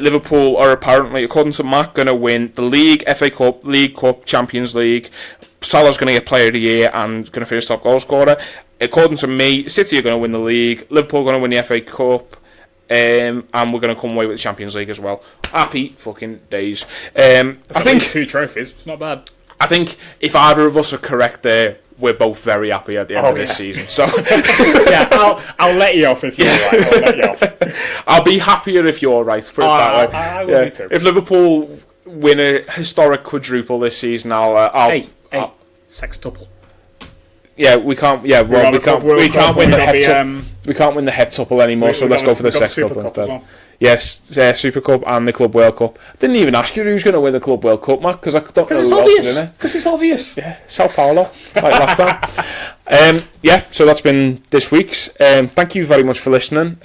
Liverpool are apparently, according to Mark, going to win the League, FA Cup, League Cup, Champions League. Salah's going to get Player of the Year and going to finish top goal scorer. According to me, City are going to win the League, Liverpool are going to win the FA Cup, and we're going to come away with the Champions League as well. Happy fucking days. I think 2 trophies. It's not bad. I think if either of us are correct there, we're both very happy at the end of this season. So yeah, I'll let you off if you're right. I'll let you off. I'll be happier if you're right. Put it that way. I will be too. If Liverpool win a historic quadruple this season, I'll sextuple. Yeah, we can't. Yeah, well, we can't win the heptuple. We can't win the heptuple anymore. So let's go for the sextuple instead. Well. Yes, Super Cup and the Club World Cup. Didn't even ask you who's going to win the Club World Cup, Matt, because I don't know. Because it's obvious. Because it's obvious. Yeah, Sao Paulo, like last time. So that's been this week's. Thank you very much for listening.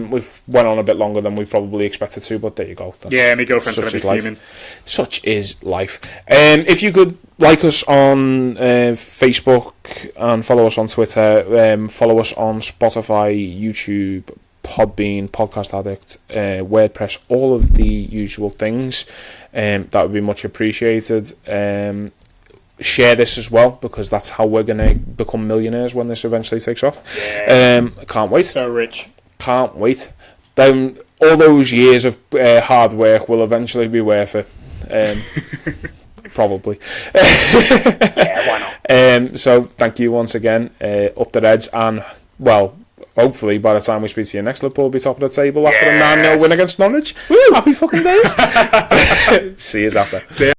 We've went on a bit longer than we probably expected to, but there you go. My girlfriend's going to be fuming. Such is life. If you could like us on Facebook and follow us on Twitter, follow us on Spotify, YouTube, Podbean, Podcast Addict, WordPress, all of the usual things, that would be much appreciated. Share this as well, because that's how we're going to become millionaires when this eventually takes off. Can't wait. So rich. Can't wait. Then all those years of hard work will eventually be worth it. Probably. Why not? So thank you once again. Up the Reds, and well, hopefully by the time we speak to you next, Liverpool will be top of the table after a 9-0 win against Norwich. Woo! Happy fucking days. See you after. See ya.